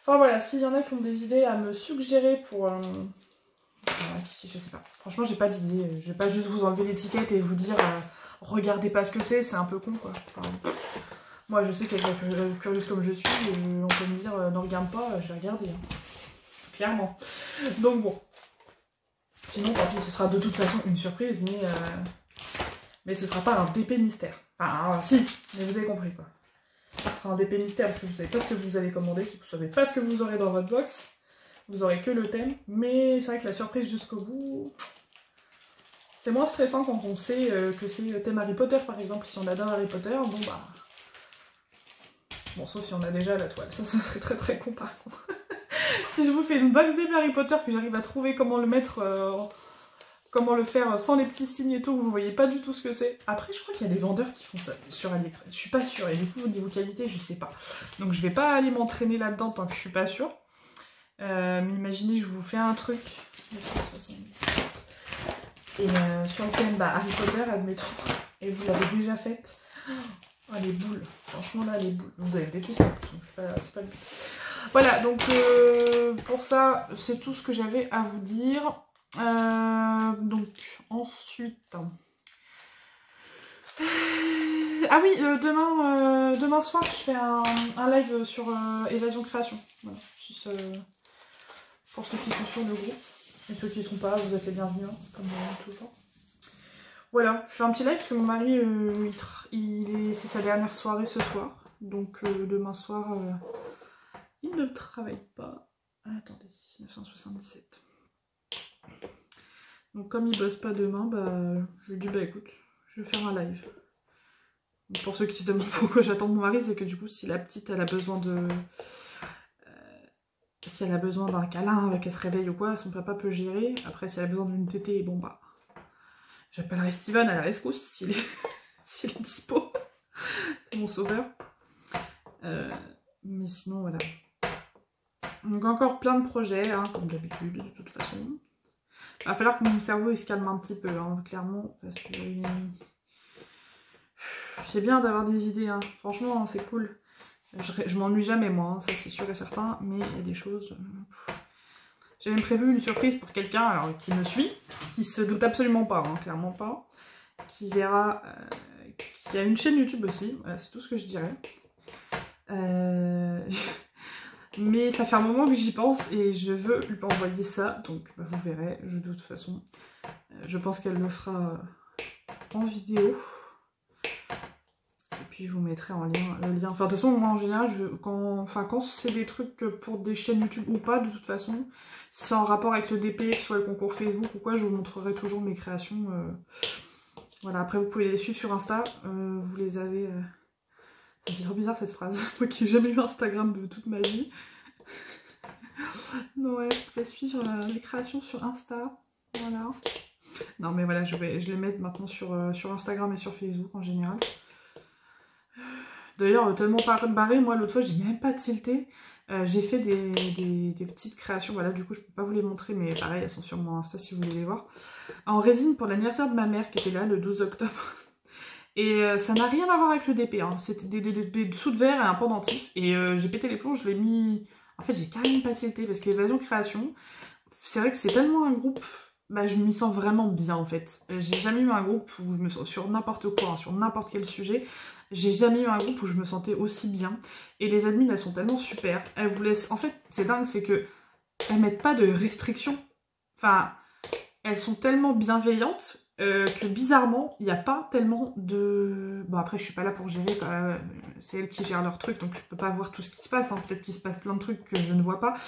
Speaker 1: Enfin voilà, s'il y en a qui ont des idées à me suggérer pour... je sais pas. Franchement, j'ai pas d'idée. Je vais pas juste vous enlever l'étiquette et vous dire regardez pas ce que c'est un peu con quoi. Enfin, moi, je sais qu'elle est curieuse comme je suis, on peut me dire ne regarde pas, je vais regarder. Hein. Clairement. Donc bon. Sinon, tant pis, ce sera de toute façon une surprise, mais ce sera pas un DP mystère. Enfin, si, mais vous avez compris quoi. Ce sera un DP mystère parce que vous savez pas ce que vous allez commander, si vous savez pas ce que vous aurez dans votre box. Vous aurez que le thème, mais c'est vrai que la surprise jusqu'au bout, c'est moins stressant quand on sait que c'est le thème Harry Potter par exemple. Si on adore Harry Potter, bon bah... Bon, sauf si on a déjà la toile, ça serait très con par contre. Si je vous fais une box d'épée Harry Potter, que j'arrive à trouver comment le mettre, comment le faire sans les petits signes et tout, vous voyez pas du tout ce que c'est. Après, je crois qu'il y a des vendeurs qui font ça sur AliExpress, je suis pas sûre, et du coup au niveau qualité, je sais pas. Donc je vais pas aller m'entraîner là-dedans tant que je suis pas sûre. Mais imaginez, je vous fais un truc, 1977, et sur le thème Harry Potter, admettons, et vous l'avez déjà faite. Oh, les boules, franchement là, les boules, vous allez me détester, c'est pas le but. Voilà, donc pour ça, c'est tout ce que j'avais à vous dire. Donc, ensuite... Ah oui, demain soir, je fais un live sur Évasion Création. Voilà, juste... pour ceux qui sont sur le groupe. Et ceux qui ne sont pas, vous êtes les bienvenus, hein, comme toujours. Voilà, je fais un petit live parce que mon mari, c'est sa dernière soirée ce soir. Donc demain soir, il ne travaille pas. Ah, attendez, 1977. Donc comme il bosse pas demain, je lui dis écoute, je vais faire un live. Donc, pour ceux qui se demandent pourquoi j'attends mon mari, c'est que du coup si la petite elle a besoin de... Si elle a besoin d'un câlin, qu'elle se réveille ou quoi, son papa peut gérer. Après, si elle a besoin d'une tétée, bon bah... J'appellerai Steven à la rescousse s'il est dispo. C'est mon sauveur. Mais sinon, voilà. Donc encore plein de projets, hein, comme d'habitude, de toute façon. Il va falloir que mon cerveau il se calme un petit peu, hein, clairement, parce que... C'est bien d'avoir des idées, hein. Franchement, c'est cool. Je m'ennuie jamais, moi, hein, ça c'est sûr et certain, mais il y a des choses... J'ai même prévu une surprise pour quelqu'un qui me suit, qui se doute absolument pas, hein, clairement pas, qui verra, qui a une chaîne YouTube aussi, voilà, c'est tout ce que je dirais. Mais ça fait un moment que j'y pense et je veux lui envoyer ça, donc vous verrez, de toute façon, je pense qu'elle le fera en vidéo. Et puis puis je vous mettrai en lien, le lien. Enfin, de toute façon, moi en général, quand c'est des trucs pour des chaînes YouTube ou pas, de toute façon, si c'est en rapport avec le DP, que ce soit le concours Facebook ou quoi, je vous montrerai toujours mes créations. Voilà, après vous pouvez les suivre sur Insta, vous les avez... Ça me fait trop bizarre cette phrase, moi qui n'ai jamais eu Instagram de toute ma vie. Non, ouais, vous pouvez suivre les créations sur Insta, voilà. Non mais voilà, je les mettre maintenant sur Instagram et sur Facebook en général. D'ailleurs, tellement barré, moi l'autre fois j'ai même pas tilté. J'ai fait des petites créations, voilà, du coup je peux pas vous les montrer, mais pareil, elles sont sur mon Insta si vous voulez les voir. En résine pour l'anniversaire de ma mère qui était là le 12 octobre. Et ça n'a rien à voir avec le DP, hein. C'était des dessous de verre et un pendentif. Et j'ai pété les plombs, je l'ai mis... En fait j'ai carrément pas tilté parce qu'Évasion Création, c'est vrai que c'est tellement un groupe... Bah, je m'y sens vraiment bien en fait. J'ai jamais eu un groupe où je me sens sur n'importe quoi, hein, sur n'importe quel sujet. J'ai jamais eu un groupe où je me sentais aussi bien. Et les admins, elles sont tellement super. Elles vous laissent... En fait, c'est dingue, c'est que elles mettent pas de restrictions. Enfin, elles sont tellement bienveillantes que bizarrement, il n'y a pas tellement de... Bon, après, je suis pas là pour gérer. C'est elles qui gèrent leur truc, donc je peux pas voir tout ce qui se passe. Hein. Peut-être qu'il se passe plein de trucs que je ne vois pas.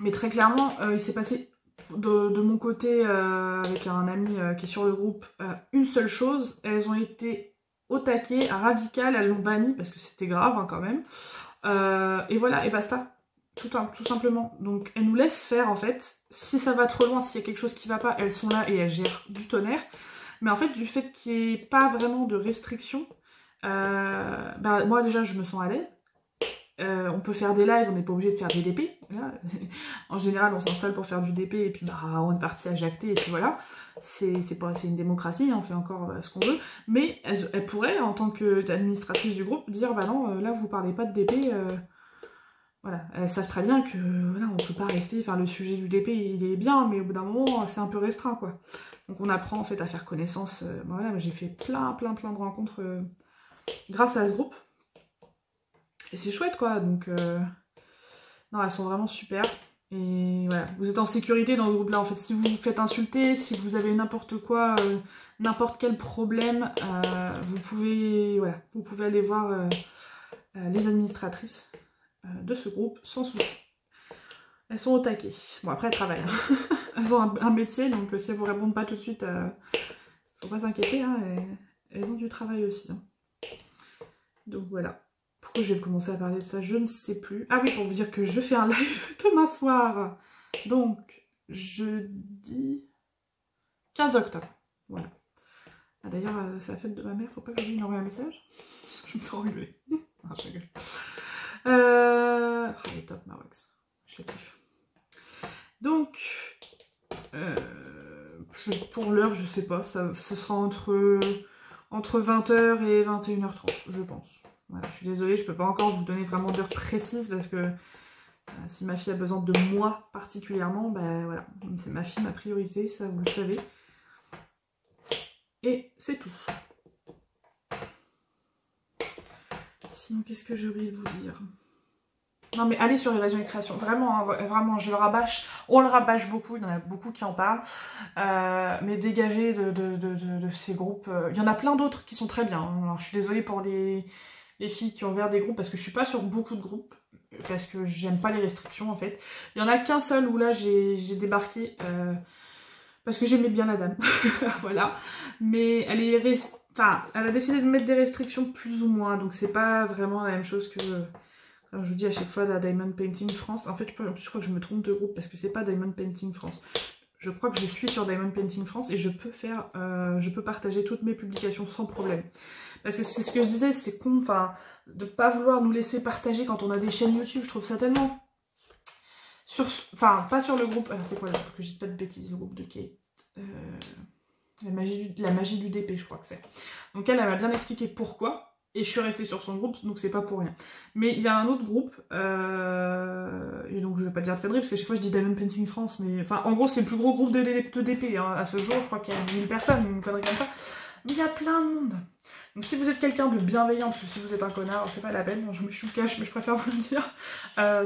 Speaker 1: Mais très clairement, il s'est passé... De mon côté, avec un ami qui est sur le groupe, une seule chose, elles ont été au taquet, radicales, elles l'ont banni parce que c'était grave hein, quand même. Et voilà, et basta, tout simplement. Donc elles nous laissent faire en fait, si ça va trop loin, s'il y a quelque chose qui va pas, elles sont là et elles gèrent du tonnerre. Mais en fait, du fait qu'il n'y ait pas vraiment de restrictions, bah, moi déjà je me sens à l'aise. On peut faire des lives, on n'est pas obligé de faire des DP. Voilà. En général, on s'installe pour faire du DP et puis bah, on est parti à jacter et puis voilà. C'est une démocratie, hein, on fait encore ce qu'on veut. Mais elle pourrait, en tant qu'administratrice du groupe, dire bah non, là vous parlez pas de DP. Voilà. Elles savent très bien que voilà, on peut pas rester. Enfin, le sujet du DP il est bien, mais au bout d'un moment, c'est un peu restreint quoi. Donc on apprend en fait à faire connaissance. Voilà, j'ai fait plein de rencontres grâce à ce groupe. Et c'est chouette quoi, donc non, elles sont vraiment super. Et voilà, vous êtes en sécurité dans ce groupe là en fait. Si vous vous faites insulter, si vous avez n'importe quoi, n'importe quel problème, vous pouvez aller voir les administratrices de ce groupe sans souci. Elles sont au taquet. Bon après elles travaillent, hein. Elles ont un métier, donc si elles vous répondent pas tout de suite, faut pas s'inquiéter, hein, elles ont du travail aussi. Hein. Donc voilà. Pourquoi j'ai commencé à parler de ça, je ne sais plus. Ah oui, pour vous dire que je fais un live demain soir. Donc, jeudi 15 octobre. Voilà. Ah, d'ailleurs, c'est la fête de ma mère, faut pas que je lui envoie un message. Je me fais engueuler. Ah, je rigole. Elle est top, Marox. Je la kiffe. Donc, pour l'heure, je sais pas, ce sera entre 20h et 21h30, je pense. Voilà, je suis désolée, je peux pas encore vous donner vraiment d'heures précises parce que si ma fille a besoin de moi particulièrement, ben voilà, c'est ma fille ma priorité, ça vous le savez. Et c'est tout. Sinon, qu'est-ce que j'ai oublié de vous dire? Non mais allez sur Évasion et Création, vraiment, hein, vraiment, je le rabâche, on le rabâche beaucoup, il y en a beaucoup qui en parlent, mais dégagez de ces groupes, il y en a plein d'autres qui sont très bien, hein. Alors je suis désolée pour les filles qui ont ouvert des groupes, parce que je suis pas sur beaucoup de groupes, parce que j'aime pas les restrictions en fait. Il y en a qu'un seul où là j'ai débarqué, parce que j'aimais bien la dame, voilà, mais elle a décidé de mettre des restrictions plus ou moins, donc c'est pas vraiment la même chose que... je vous dis à chaque fois la Diamond Painting France. En fait, je crois que je me trompe de groupe parce que c'est pas Diamond Painting France. Je crois que je suis sur Diamond Painting France et je peux partager toutes mes publications sans problème. Parce que c'est ce que je disais, c'est con, enfin, de pas vouloir nous laisser partager quand on a des chaînes YouTube. Je trouve ça tellement... Enfin, pas sur le groupe... Alors, c'est quoi le groupe? Que je dise pas de bêtises, le groupe de Kate. La magie du DP, je crois que c'est. Donc elle m'a bien expliqué pourquoi. Et je suis restée sur son groupe, donc c'est pas pour rien. Mais il y a un autre groupe, et donc je vais pas dire très vrai, parce qu'à chaque fois je dis Diamond Painting France, mais enfin en gros c'est le plus gros groupe de DP, hein. À ce jour, je crois qu'il y a 10 000 personnes, une connerie comme ça. Mais il y a plein de monde. Donc si vous êtes quelqu'un de bienveillant, parce que si vous êtes un connard, c'est pas la peine, je me suis cache, mais je préfère vous le dire,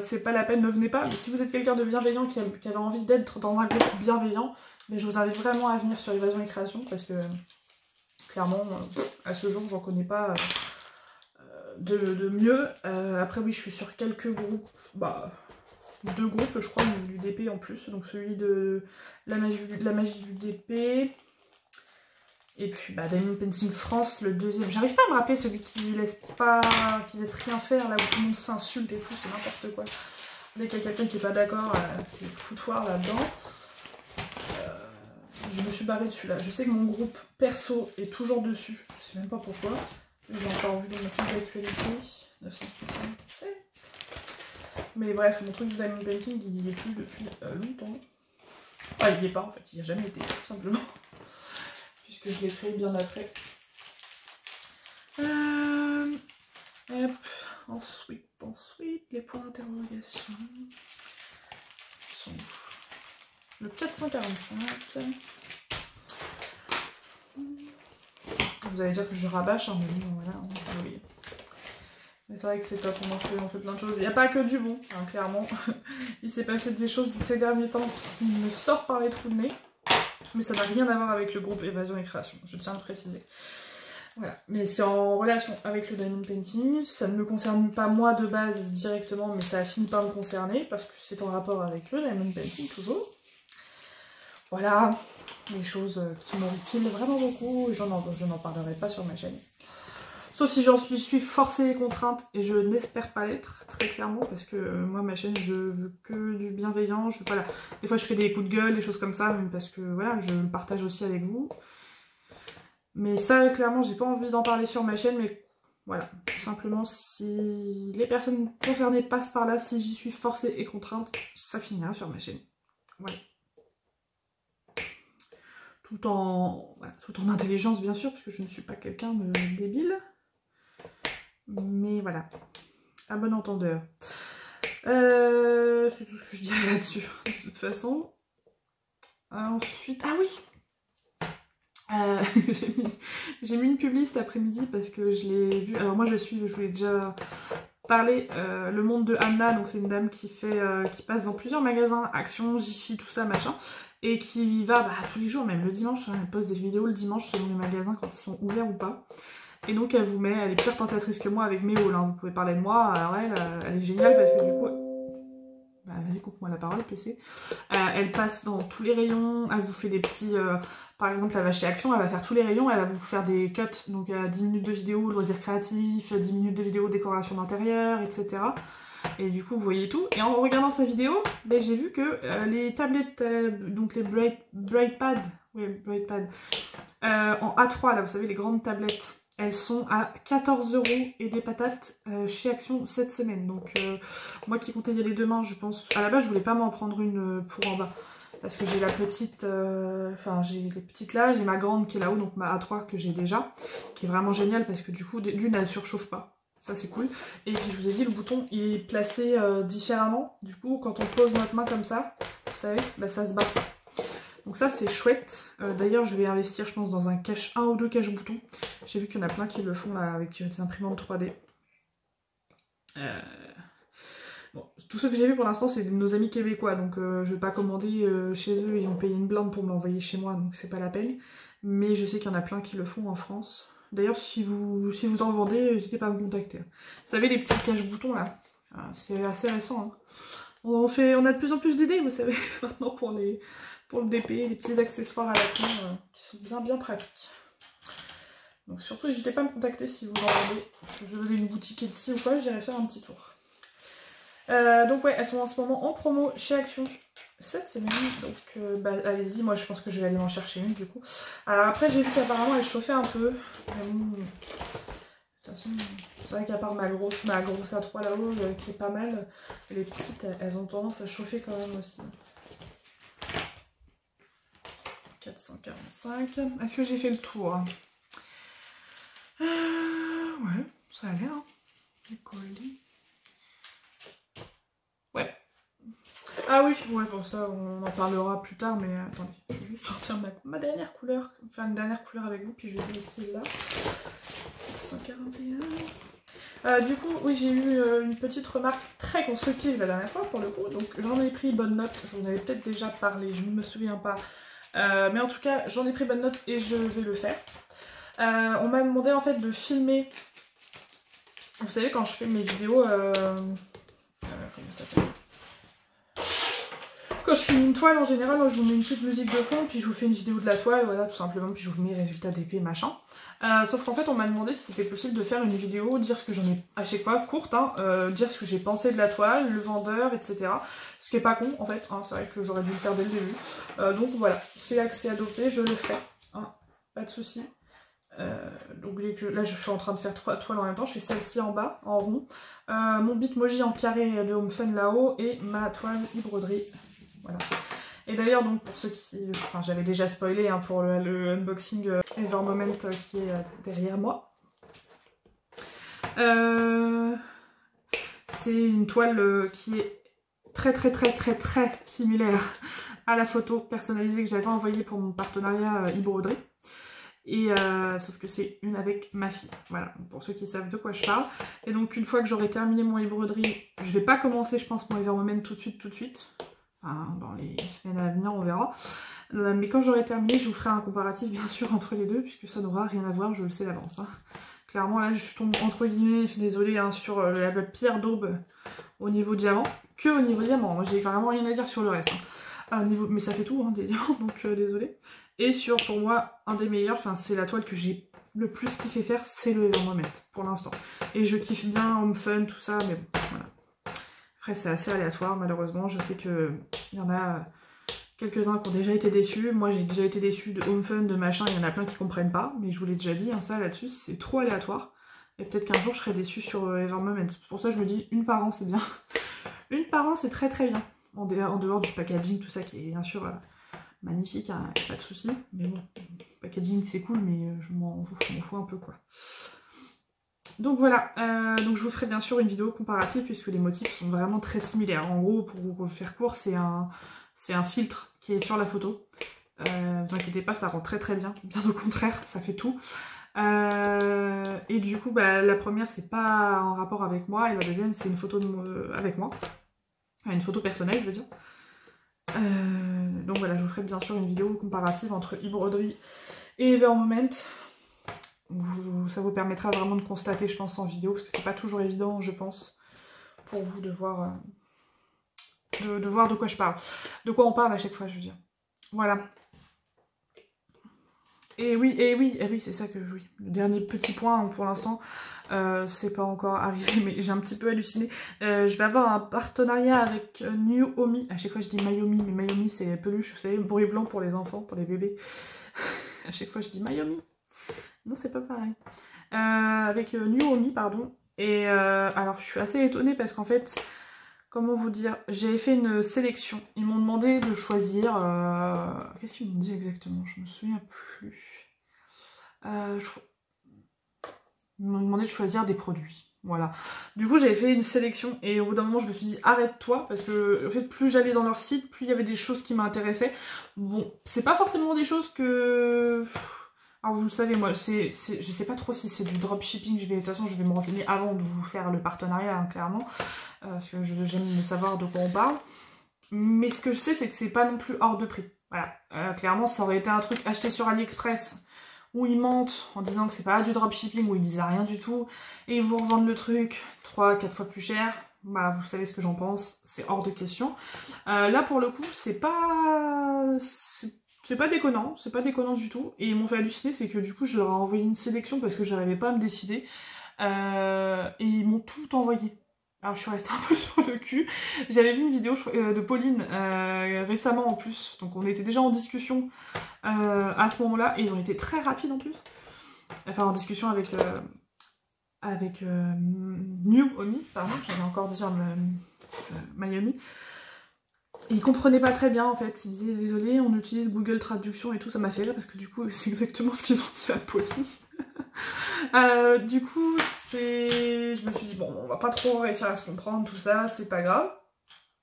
Speaker 1: c'est pas la peine, ne venez pas. Mais si vous êtes quelqu'un de bienveillant qui avait envie d'être dans un groupe bienveillant, mais je vous invite vraiment à venir sur Évasion et Création, parce que clairement, à ce jour, j'en connais pas de mieux. Après, oui, je suis sur quelques groupes, bah, 2 groupes, je crois, du DP en plus. Donc celui de la magie du DP. Et puis, bah, Diamond Painting France, le deuxième. J'arrive pas à me rappeler celui qui laisse rien faire, là où tout le monde s'insulte et tout, c'est n'importe quoi. Dès qu'il y a quelqu'un qui est pas d'accord, c'est foutoir là-dedans. Je me suis barrée dessus là. Je sais que mon groupe perso est toujours dessus. Je sais même pas pourquoi. J'ai encore vu dans ma file d'actualité. 977. Mais bref, mon truc de Diamond Painting, il y est plus depuis longtemps. Ah, il y est pas en fait, il n'y a jamais été, tout simplement. Puisque je l'ai créé bien après. Hop. Ensuite, les points d'interrogation. Ils sont où? Le 445. Vous allez dire que je rabâche, hein, mais bon, voilà, désolé. Mais c'est vrai que c'est top, on fait plein de choses. Il n'y a pas que du bon, hein, clairement. Il s'est passé des choses ces derniers temps qui me sortent par les trous de nez. Mais ça n'a rien à voir avec le groupe Évasion et Création, je tiens à le préciser. Voilà, mais c'est en relation avec le Diamond Painting. Ça ne me concerne pas moi de base directement, mais ça a fini par me concerner, parce que c'est en rapport avec le Diamond Painting toujours. Voilà, des choses qui m'horripilent vraiment beaucoup, je n'en parlerai pas sur ma chaîne. Sauf si j'en suis forcée et contrainte, et je n'espère pas l'être, très clairement, parce que moi, ma chaîne, je veux que du bienveillant. Voilà. Des fois, je fais des coups de gueule, des choses comme ça, mais parce que voilà, je le partage aussi avec vous. Mais ça, clairement, j'ai pas envie d'en parler sur ma chaîne, mais voilà. Tout simplement, si les personnes concernées passent par là, si j'y suis forcée et contrainte, ça finira sur ma chaîne. Voilà. Tout en intelligence, bien sûr, parce que je ne suis pas quelqu'un de débile. Mais voilà, à bon entendeur. C'est tout ce que je dirais là-dessus, de toute façon. Ensuite, ah oui, j'ai mis une publi cet après-midi parce que je l'ai vue. Alors moi je vous l'ai déjà parlé, Le Monde de Anna, donc c'est une dame qui passe dans plusieurs magasins, Action, Jiffy, tout ça, machin, et qui va tous les jours, même le dimanche, hein, elle poste des vidéos le dimanche selon les magasins quand ils sont ouverts ou pas. Et donc elle vous met, elle est pire tentatrice que moi avec mes hauls, hein. Vous pouvez parler de moi, alors elle est géniale parce que du coup... Bah, vas-y, coupe-moi la parole, PC. Elle passe dans tous les rayons, elle vous fait des petits... par exemple, elle va chez Action, elle va faire tous les rayons, elle va vous faire des cuts, donc 10 minutes de vidéo, loisirs créatifs, 10 minutes de vidéo, décoration d'intérieur, etc. Et du coup, vous voyez tout. Et en regardant sa vidéo, ben, j'ai vu que les tablettes, donc les BrightPad, en A3, là, vous savez, les grandes tablettes, elles sont à 14 € et des patates chez Action cette semaine. Donc moi qui comptais y aller demain, je pense... À la base, je voulais pas m'en prendre une pour en bas. Parce que j'ai la petite... Enfin, j'ai les petites là, j'ai ma grande qui est là-haut, donc ma A3 que j'ai déjà. Qui est vraiment géniale parce que du coup, d'une, elle surchauffe pas. Ça, c'est cool. Et puis, je vous ai dit, le bouton, il est placé différemment. Du coup, quand on pose notre main comme ça, vous savez, bah, ça se barre pas. Donc ça c'est chouette, d'ailleurs je vais investir je pense dans un ou deux cache-boutons. J'ai vu qu'il y en a plein qui le font là avec des imprimantes 3D. Bon, tous ceux que j'ai vus pour l'instant c'est nos amis québécois, donc je vais pas commander chez eux, ils vont payer une blinde pour me l'envoyer chez moi, donc c'est pas la peine. Mais je sais qu'il y en a plein qui le font en France. D'ailleurs si vous en vendez, n'hésitez pas à me contacter. Vous savez les petits cache-boutons là, c'est assez récent. Hein. On a de plus en plus d'idées, vous savez, maintenant pour le DP, les petits accessoires à la con qui sont bien pratiques. Donc surtout n'hésitez pas à me contacter si vous en vendez. Je veux une boutique Etsy ou quoi, j'irai faire un petit tour. Donc ouais, elles sont en ce moment en promo chez Action cette semaine. Donc allez-y, moi je pense que je vais aller m'en chercher une du coup. Alors après j'ai vu qu'apparemment elle chauffait un peu. De toute façon, c'est vrai qu'à part ma grosse A3 là-haut qui est pas mal, les petites elles ont tendance à chauffer quand même aussi. 445. Est-ce que j'ai fait le tour? Ouais, ça a l'air. Hein. Les colis. Ouais. Ah oui, ouais, pour ça, on en parlera plus tard, mais attendez, je vais juste sortir ma dernière couleur, faire une dernière couleur avec vous, puis je vais laisser là. 741. Du coup, oui, j'ai eu une petite remarque très constructive la dernière fois, pour le coup, donc j'en ai pris bonne note, je vous en avais peut-être déjà parlé, je ne me souviens pas. Mais en tout cas, j'en ai pris bonne note et je vais le faire. On m'a demandé en fait de filmer. Vous savez, quand je fais mes vidéos, comment ça s'appelle? Quand je filme une toile, en général, moi, je vous mets une petite musique de fond, puis je vous fais une vidéo de la toile, voilà, tout simplement, puis je vous mets les résultats d'épée, machin. Sauf qu'en fait, on m'a demandé si c'était possible de faire une vidéo, dire ce que j'en ai à chaque fois, courte, hein, dire ce que j'ai pensé de la toile, le vendeur, etc. Ce qui est pas con, en fait, hein, c'est vrai que j'aurais dû le faire dès le début. Donc voilà, c'est là que c'est adopté, je le ferai, hein, pas de souci. Donc là je suis en train de faire 3 toiles en même temps, je fais celle-ci en bas, en rond, mon Bitmoji en carré de Home Fun là-haut, et ma toile e-broderie, voilà. Et d'ailleurs donc pour ceux qui... Enfin j'avais déjà spoilé hein, pour le unboxing Evermoment qui est derrière moi. C'est une toile qui est très similaire à la photo personnalisée que j'avais envoyée pour mon partenariat e-broderie. Et sauf que c'est une avec ma fille, voilà, pour ceux qui savent de quoi je parle. Et donc une fois que j'aurai terminé mon e-broderie, je vais pas commencer je pense mon Evermoment tout de suite. Enfin, dans les semaines à venir on verra. Mais quand j'aurai terminé, je vous ferai un comparatif bien sûr entre les deux, puisque ça n'aura rien à voir, je le sais d'avance. Hein. Clairement là je tombe entre guillemets, je suis désolée, hein, sur la pierre d'aube au niveau diamant, que au niveau diamant. Moi j'ai vraiment rien à dire sur le reste. Hein. Mais ça fait tout, hein, des diamants, donc désolée. Et sur, pour moi, un des meilleurs, enfin c'est la toile que j'ai le plus kiffé faire, c'est le Evermoment, pour l'instant. Et je kiffe bien Home Fun, tout ça, mais bon, voilà. Après c'est assez aléatoire, malheureusement, je sais qu'il y en a quelques-uns qui ont déjà été déçus. Moi j'ai déjà été déçue de Home Fun, de machin, il y en a plein qui comprennent pas, mais je vous l'ai déjà dit, hein, ça là-dessus, c'est trop aléatoire. Et peut-être qu'un jour je serai déçue sur Evermoment. Pour ça je me dis, une par an c'est bien. Une par an c'est très bien. En dehors du packaging, tout ça qui est bien sûr... magnifique, hein, pas de soucis, mais bon, le packaging c'est cool, mais je m'en fous un peu quoi. Donc voilà, donc je vous ferai bien sûr une vidéo comparative puisque les motifs sont vraiment très similaires. En gros, pour vous faire court, c'est un filtre qui est sur la photo. Ne vous inquiétez pas, ça rend très bien au contraire, ça fait tout. Et du coup, bah, la première c'est pas en rapport avec moi, et la deuxième c'est une photo avec moi. Enfin, une photo personnelle, je veux dire. Donc voilà, je vous ferai bien sûr une vidéo comparative entre e-broderie et Evermoment. Ça vous permettra vraiment de constater, je pense, en vidéo, parce que c'est pas toujours évident, je pense, pour vous de voir, de quoi je parle. De quoi on parle à chaque fois, je veux dire. Voilà. Et oui, c'est ça que oui. Le dernier petit point pour l'instant, c'est pas encore arrivé, mais j'ai un petit peu halluciné. Je vais avoir un partenariat avec New Omi. À chaque fois je dis Mayomi, mais Mayomi c'est peluche, vous savez, bruit blanc pour les enfants, pour les bébés. À chaque fois je dis Mayomi. Non, c'est pas pareil. Avec New Omi, pardon. Et alors je suis assez étonnée parce qu'en fait, comment vous dire, j'ai fait une sélection. Ils m'ont demandé de choisir... Qu'est-ce qu'ils m'ont dit exactement? Je me souviens plus. Ils m'ont demandé de choisir des produits. Voilà. Du coup, j'avais fait une sélection et au bout d'un moment, je me suis dit arrête-toi parce que en fait, plus j'allais dans leur site, plus il y avait des choses qui m'intéressaient. Bon, c'est pas forcément des choses que... Alors vous le savez, moi, je sais pas trop si c'est du dropshipping. De toute façon, je vais me renseigner avant de vous faire le partenariat, hein, clairement. Parce que j'aime savoir de quoi on parle. Mais ce que je sais, c'est que c'est pas non plus hors de prix. Voilà. Clairement, ça aurait été un truc acheté sur AliExpress où ils mentent en disant que c'est pas du dropshipping, où ils disent rien du tout, et ils vous revendent le truc 3-4 fois plus cher. Bah, vous savez ce que j'en pense, c'est hors de question. Là, pour le coup, c'est pas déconnant, c'est pas déconnant du tout. Et ils m'ont fait halluciner, c'est que du coup, je leur ai envoyé une sélection parce que j'arrivais pas à me décider. Et ils m'ont tout envoyé. Alors je suis restée un peu sur le cul. J'avais vu une vidéo de Pauline récemment en plus. Donc on était déjà en discussion à ce moment-là. Et ils ont été très rapides en plus. Enfin en discussion avec New Omi, pardon. J'avais encore dit Mayomi. Ils comprenaient pas très bien en fait. Ils disaient désolé, on utilise Google Traduction et tout. Ça m'a fait rire parce que du coup c'est exactement ce qu'ils ont dit à Pauline. Du coup, je me suis dit, bon, on va pas trop réussir à se comprendre, tout ça, c'est pas grave.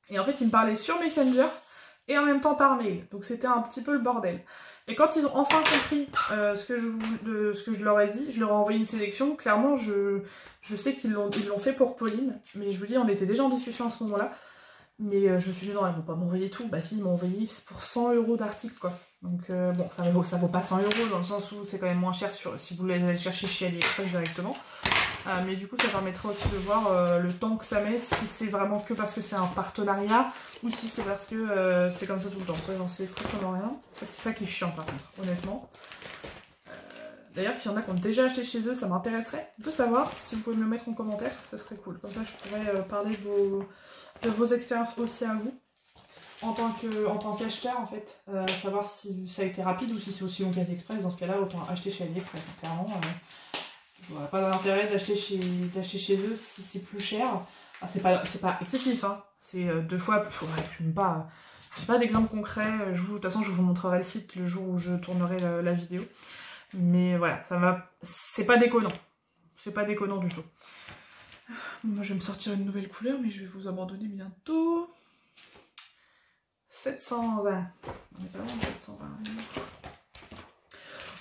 Speaker 1: Et en fait, ils me parlaient sur Messenger et en même temps par mail. Donc c'était un petit peu le bordel. Et quand ils ont enfin compris ce que je leur ai dit, je leur ai envoyé une sélection. Clairement, je sais qu'ils l'ont fait pour Pauline. Mais je vous dis, on était déjà en discussion à ce moment-là. Mais je me suis dit, non, ils vont pas m'envoyer tout. Bah si, ils m'ont envoyé pour 100 € d'article, quoi. Donc bon, ça vaut pas 100 € dans le sens où c'est quand même moins cher si vous voulez aller le chercher chez AliExpress directement. Mais du coup ça permettra aussi de voir le temps que ça met, si c'est vraiment que parce que c'est un partenariat ou si c'est parce que c'est comme ça tout le temps. Ça j'en sais fou comme rien. Ça c'est ça qui est chiant par contre, honnêtement. D'ailleurs s'il y en a qui ont déjà acheté chez eux, ça m'intéresserait de savoir. Si vous pouvez me le mettre en commentaire, ça serait cool. Comme ça je pourrais parler de vos expériences aussi à vous. En tant qu'acheteur en fait, savoir si ça a été rapide ou si c'est aussi long qu'AliExpress. Dans ce cas là autant acheter chez AliExpress, clairement. Je vois pas d'intérêt d'acheter chez eux si c'est plus cher. Ah, c'est pas excessif, hein. C'est 2 fois, ouais, j'ai pas d'exemple concret. De toute façon, je vous montrerai le site le jour où je tournerai la vidéo. Mais voilà, c'est pas déconnant. C'est pas déconnant du tout. Moi, je vais me sortir une nouvelle couleur, mais je vais vous abandonner bientôt. 720. On est pas loin de 720.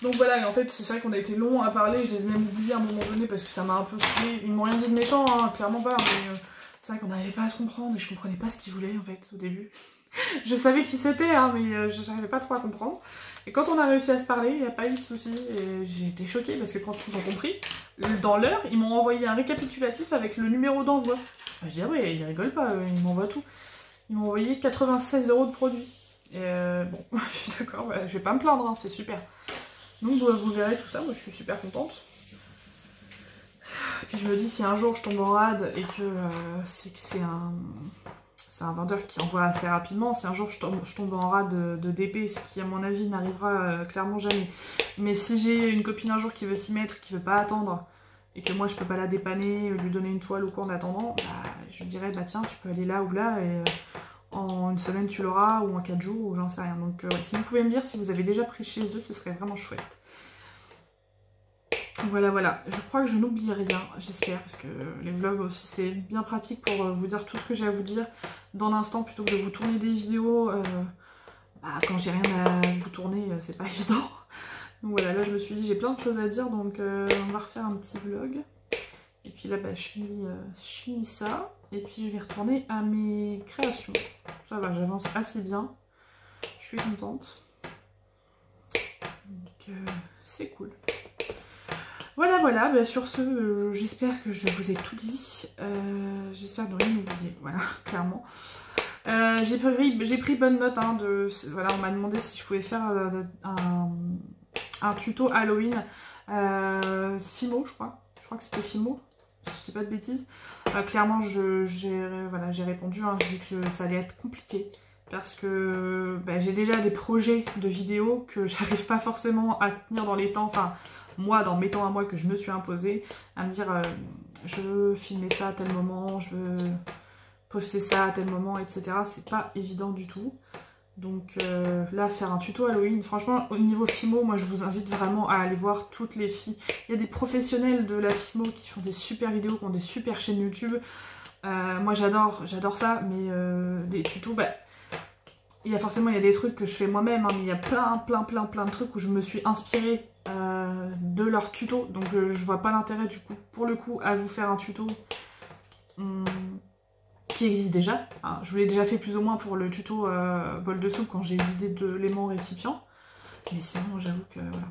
Speaker 1: Donc voilà, et en fait, c'est vrai qu'on a été long à parler, je les ai même oubliés à un moment donné parce que ça m'a un peu saoulé. Ils m'ont rien dit de méchant, hein, clairement pas, mais c'est vrai qu'on n'arrivait pas à se comprendre et je comprenais pas ce qu'ils voulaient en fait au début. Je savais qui c'était, hein, mais j'arrivais pas trop à comprendre. Et quand on a réussi à se parler, il n'y a pas eu de souci et j'ai été choquée parce que quand ils ont compris, dans l'heure, ils m'ont envoyé un récapitulatif avec le numéro d'envoi. Enfin, je dis, ah ouais, ils rigolent pas, ils m'envoient tout. Ils m'ont envoyé 96 € de produits. Et bon, je suis d'accord, bah, je vais pas me plaindre, hein, c'est super. Donc vous verrez tout ça, moi je suis super contente. Puis je me dis si un jour je tombe en rade et que c'est un vendeur qui envoie assez rapidement, si un jour je tombe en rade de DP, ce qui à mon avis n'arrivera clairement jamais. Mais si j'ai une copine un jour qui veut s'y mettre, qui veut pas attendre, et que moi je peux pas la dépanner, lui donner une toile ou quoi en attendant, bah, je lui dirais bah tiens tu peux aller là ou là et en une semaine tu l'auras ou en 4 jours ou j'en sais rien. Donc si vous pouvez me dire si vous avez déjà pris chez eux, ce serait vraiment chouette. Voilà, je crois que je n'oublie rien, j'espère, parce que les vlogs aussi c'est bien pratique pour vous dire tout ce que j'ai à vous dire dans l'instant plutôt que de vous tourner des vidéos. Bah, quand j'ai rien à vous tourner, c'est pas évident. Donc voilà, là je me suis dit j'ai plein de choses à dire, donc on va refaire un petit vlog. Et puis là, bah, je finis ça. Et puis je vais retourner à mes créations. Ça va, j'avance assez bien. Je suis contente. Donc c'est cool. Voilà, bah, sur ce, j'espère que je vous ai tout dit. J'espère ne rien oublier, voilà, clairement. J'ai pris bonne note, hein, voilà, on m'a demandé si je pouvais faire un tuto Halloween. Fimo, je crois que c'était Fimo. Si je dis pas de bêtises. Clairement j'ai répondu, hein, j'ai dit que ça allait être compliqué parce que bah, j'ai déjà des projets de vidéos que j'arrive pas forcément à tenir dans les temps, enfin moi dans mes temps à moi que je me suis imposé, à me dire je veux filmer ça à tel moment, je veux poster ça à tel moment, etc. C'est pas évident du tout. Donc là, faire un tuto Halloween, franchement, au niveau Fimo, moi je vous invite vraiment à aller voir toutes les filles. Il y a des professionnels de la Fimo qui font des super vidéos, qui ont des super chaînes YouTube. Moi j'adore ça, mais des tutos, bah, il y a des trucs que je fais moi-même, hein, mais il y a plein de trucs où je me suis inspirée de leurs tutos. Donc je vois pas l'intérêt du coup, pour le coup, à vous faire un tuto qui existe déjà. Hein, je vous l'ai déjà fait plus ou moins pour le tuto bol de soupe quand j'ai eu l'idée de l'aimant récipient. Mais sinon, j'avoue que voilà.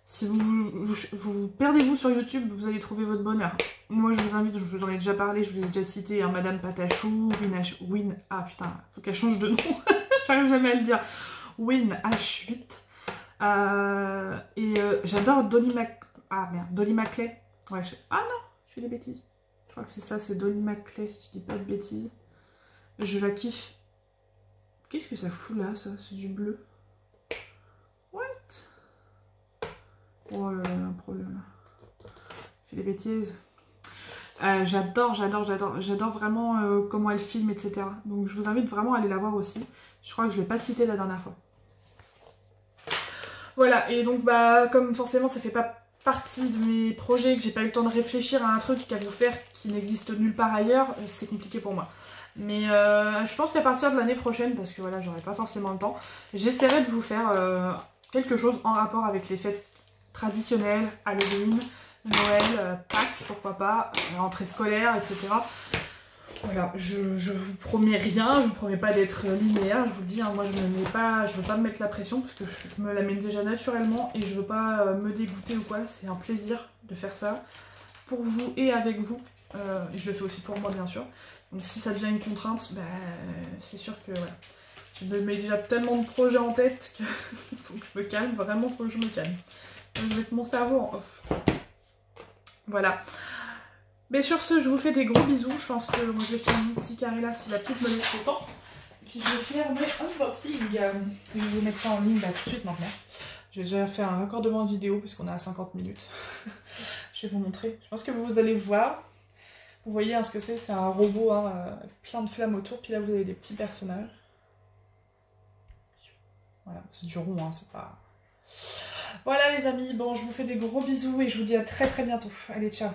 Speaker 1: Si vous perdez-vous sur YouTube, vous allez trouver votre bonheur. Moi, je vous invite, je vous en ai déjà parlé, je vous ai déjà cité hein, Madame Patachou, ah putain, faut qu'elle change de nom. J'arrive jamais à le dire. Win H8. J'adore Dolly Maclay. Ouais, ah non, je fais des bêtises. Je crois que c'est ça, c'est Dolly Maclay, si je dis pas de bêtises. Je la kiffe. Qu'est-ce que ça fout là, ça? C'est du bleu. What? Oh là là, un problème. Je fais des bêtises. J'adore vraiment comment elle filme, etc. Donc je vous invite vraiment à aller la voir aussi. Je crois que je ne l'ai pas cité la dernière fois. Voilà, et donc bah comme forcément ça fait pas partie de mes projets, que j'ai pas eu le temps de réfléchir à un truc qu'à vous faire qui n'existe nulle part ailleurs, c'est compliqué pour moi. Mais je pense qu'à partir de l'année prochaine, parce que voilà, j'aurai pas forcément le temps, j'essaierai de vous faire quelque chose en rapport avec les fêtes traditionnelles, Halloween, Noël, Pâques, pourquoi pas, rentrée scolaire, etc. Voilà, je vous promets rien, je vous promets pas d'être linéaire, je vous le dis, hein, moi je veux pas me mettre la pression parce que je me la mets déjà naturellement et je veux pas me dégoûter ou quoi, c'est un plaisir de faire ça pour vous et avec vous, et je le fais aussi pour moi bien sûr, donc si ça devient une contrainte, bah, c'est sûr que voilà, je me mets déjà tellement de projets en tête qu'il faut que je me calme, vraiment faut que je me calme, je vais mettre mon cerveau en off. Voilà. Mais sur ce, je vous fais des gros bisous. Je pense que moi, je vais faire mon petit carré là si la petite me laisse le temps. Et puis je vais faire mes unboxing. Je vais vous mettre ça en ligne là tout de suite maintenant. Je vais déjà faire un raccordement de vidéo parce qu'on est à 50 minutes. Je vais vous montrer. Je pense que vous allez voir. Vous voyez hein, ce que c'est un robot hein, plein de flammes autour. Puis là, vous avez des petits personnages. Voilà, c'est du rond, hein, c'est pas... Voilà les amis, bon, je vous fais des gros bisous et je vous dis à très bientôt. Allez, ciao.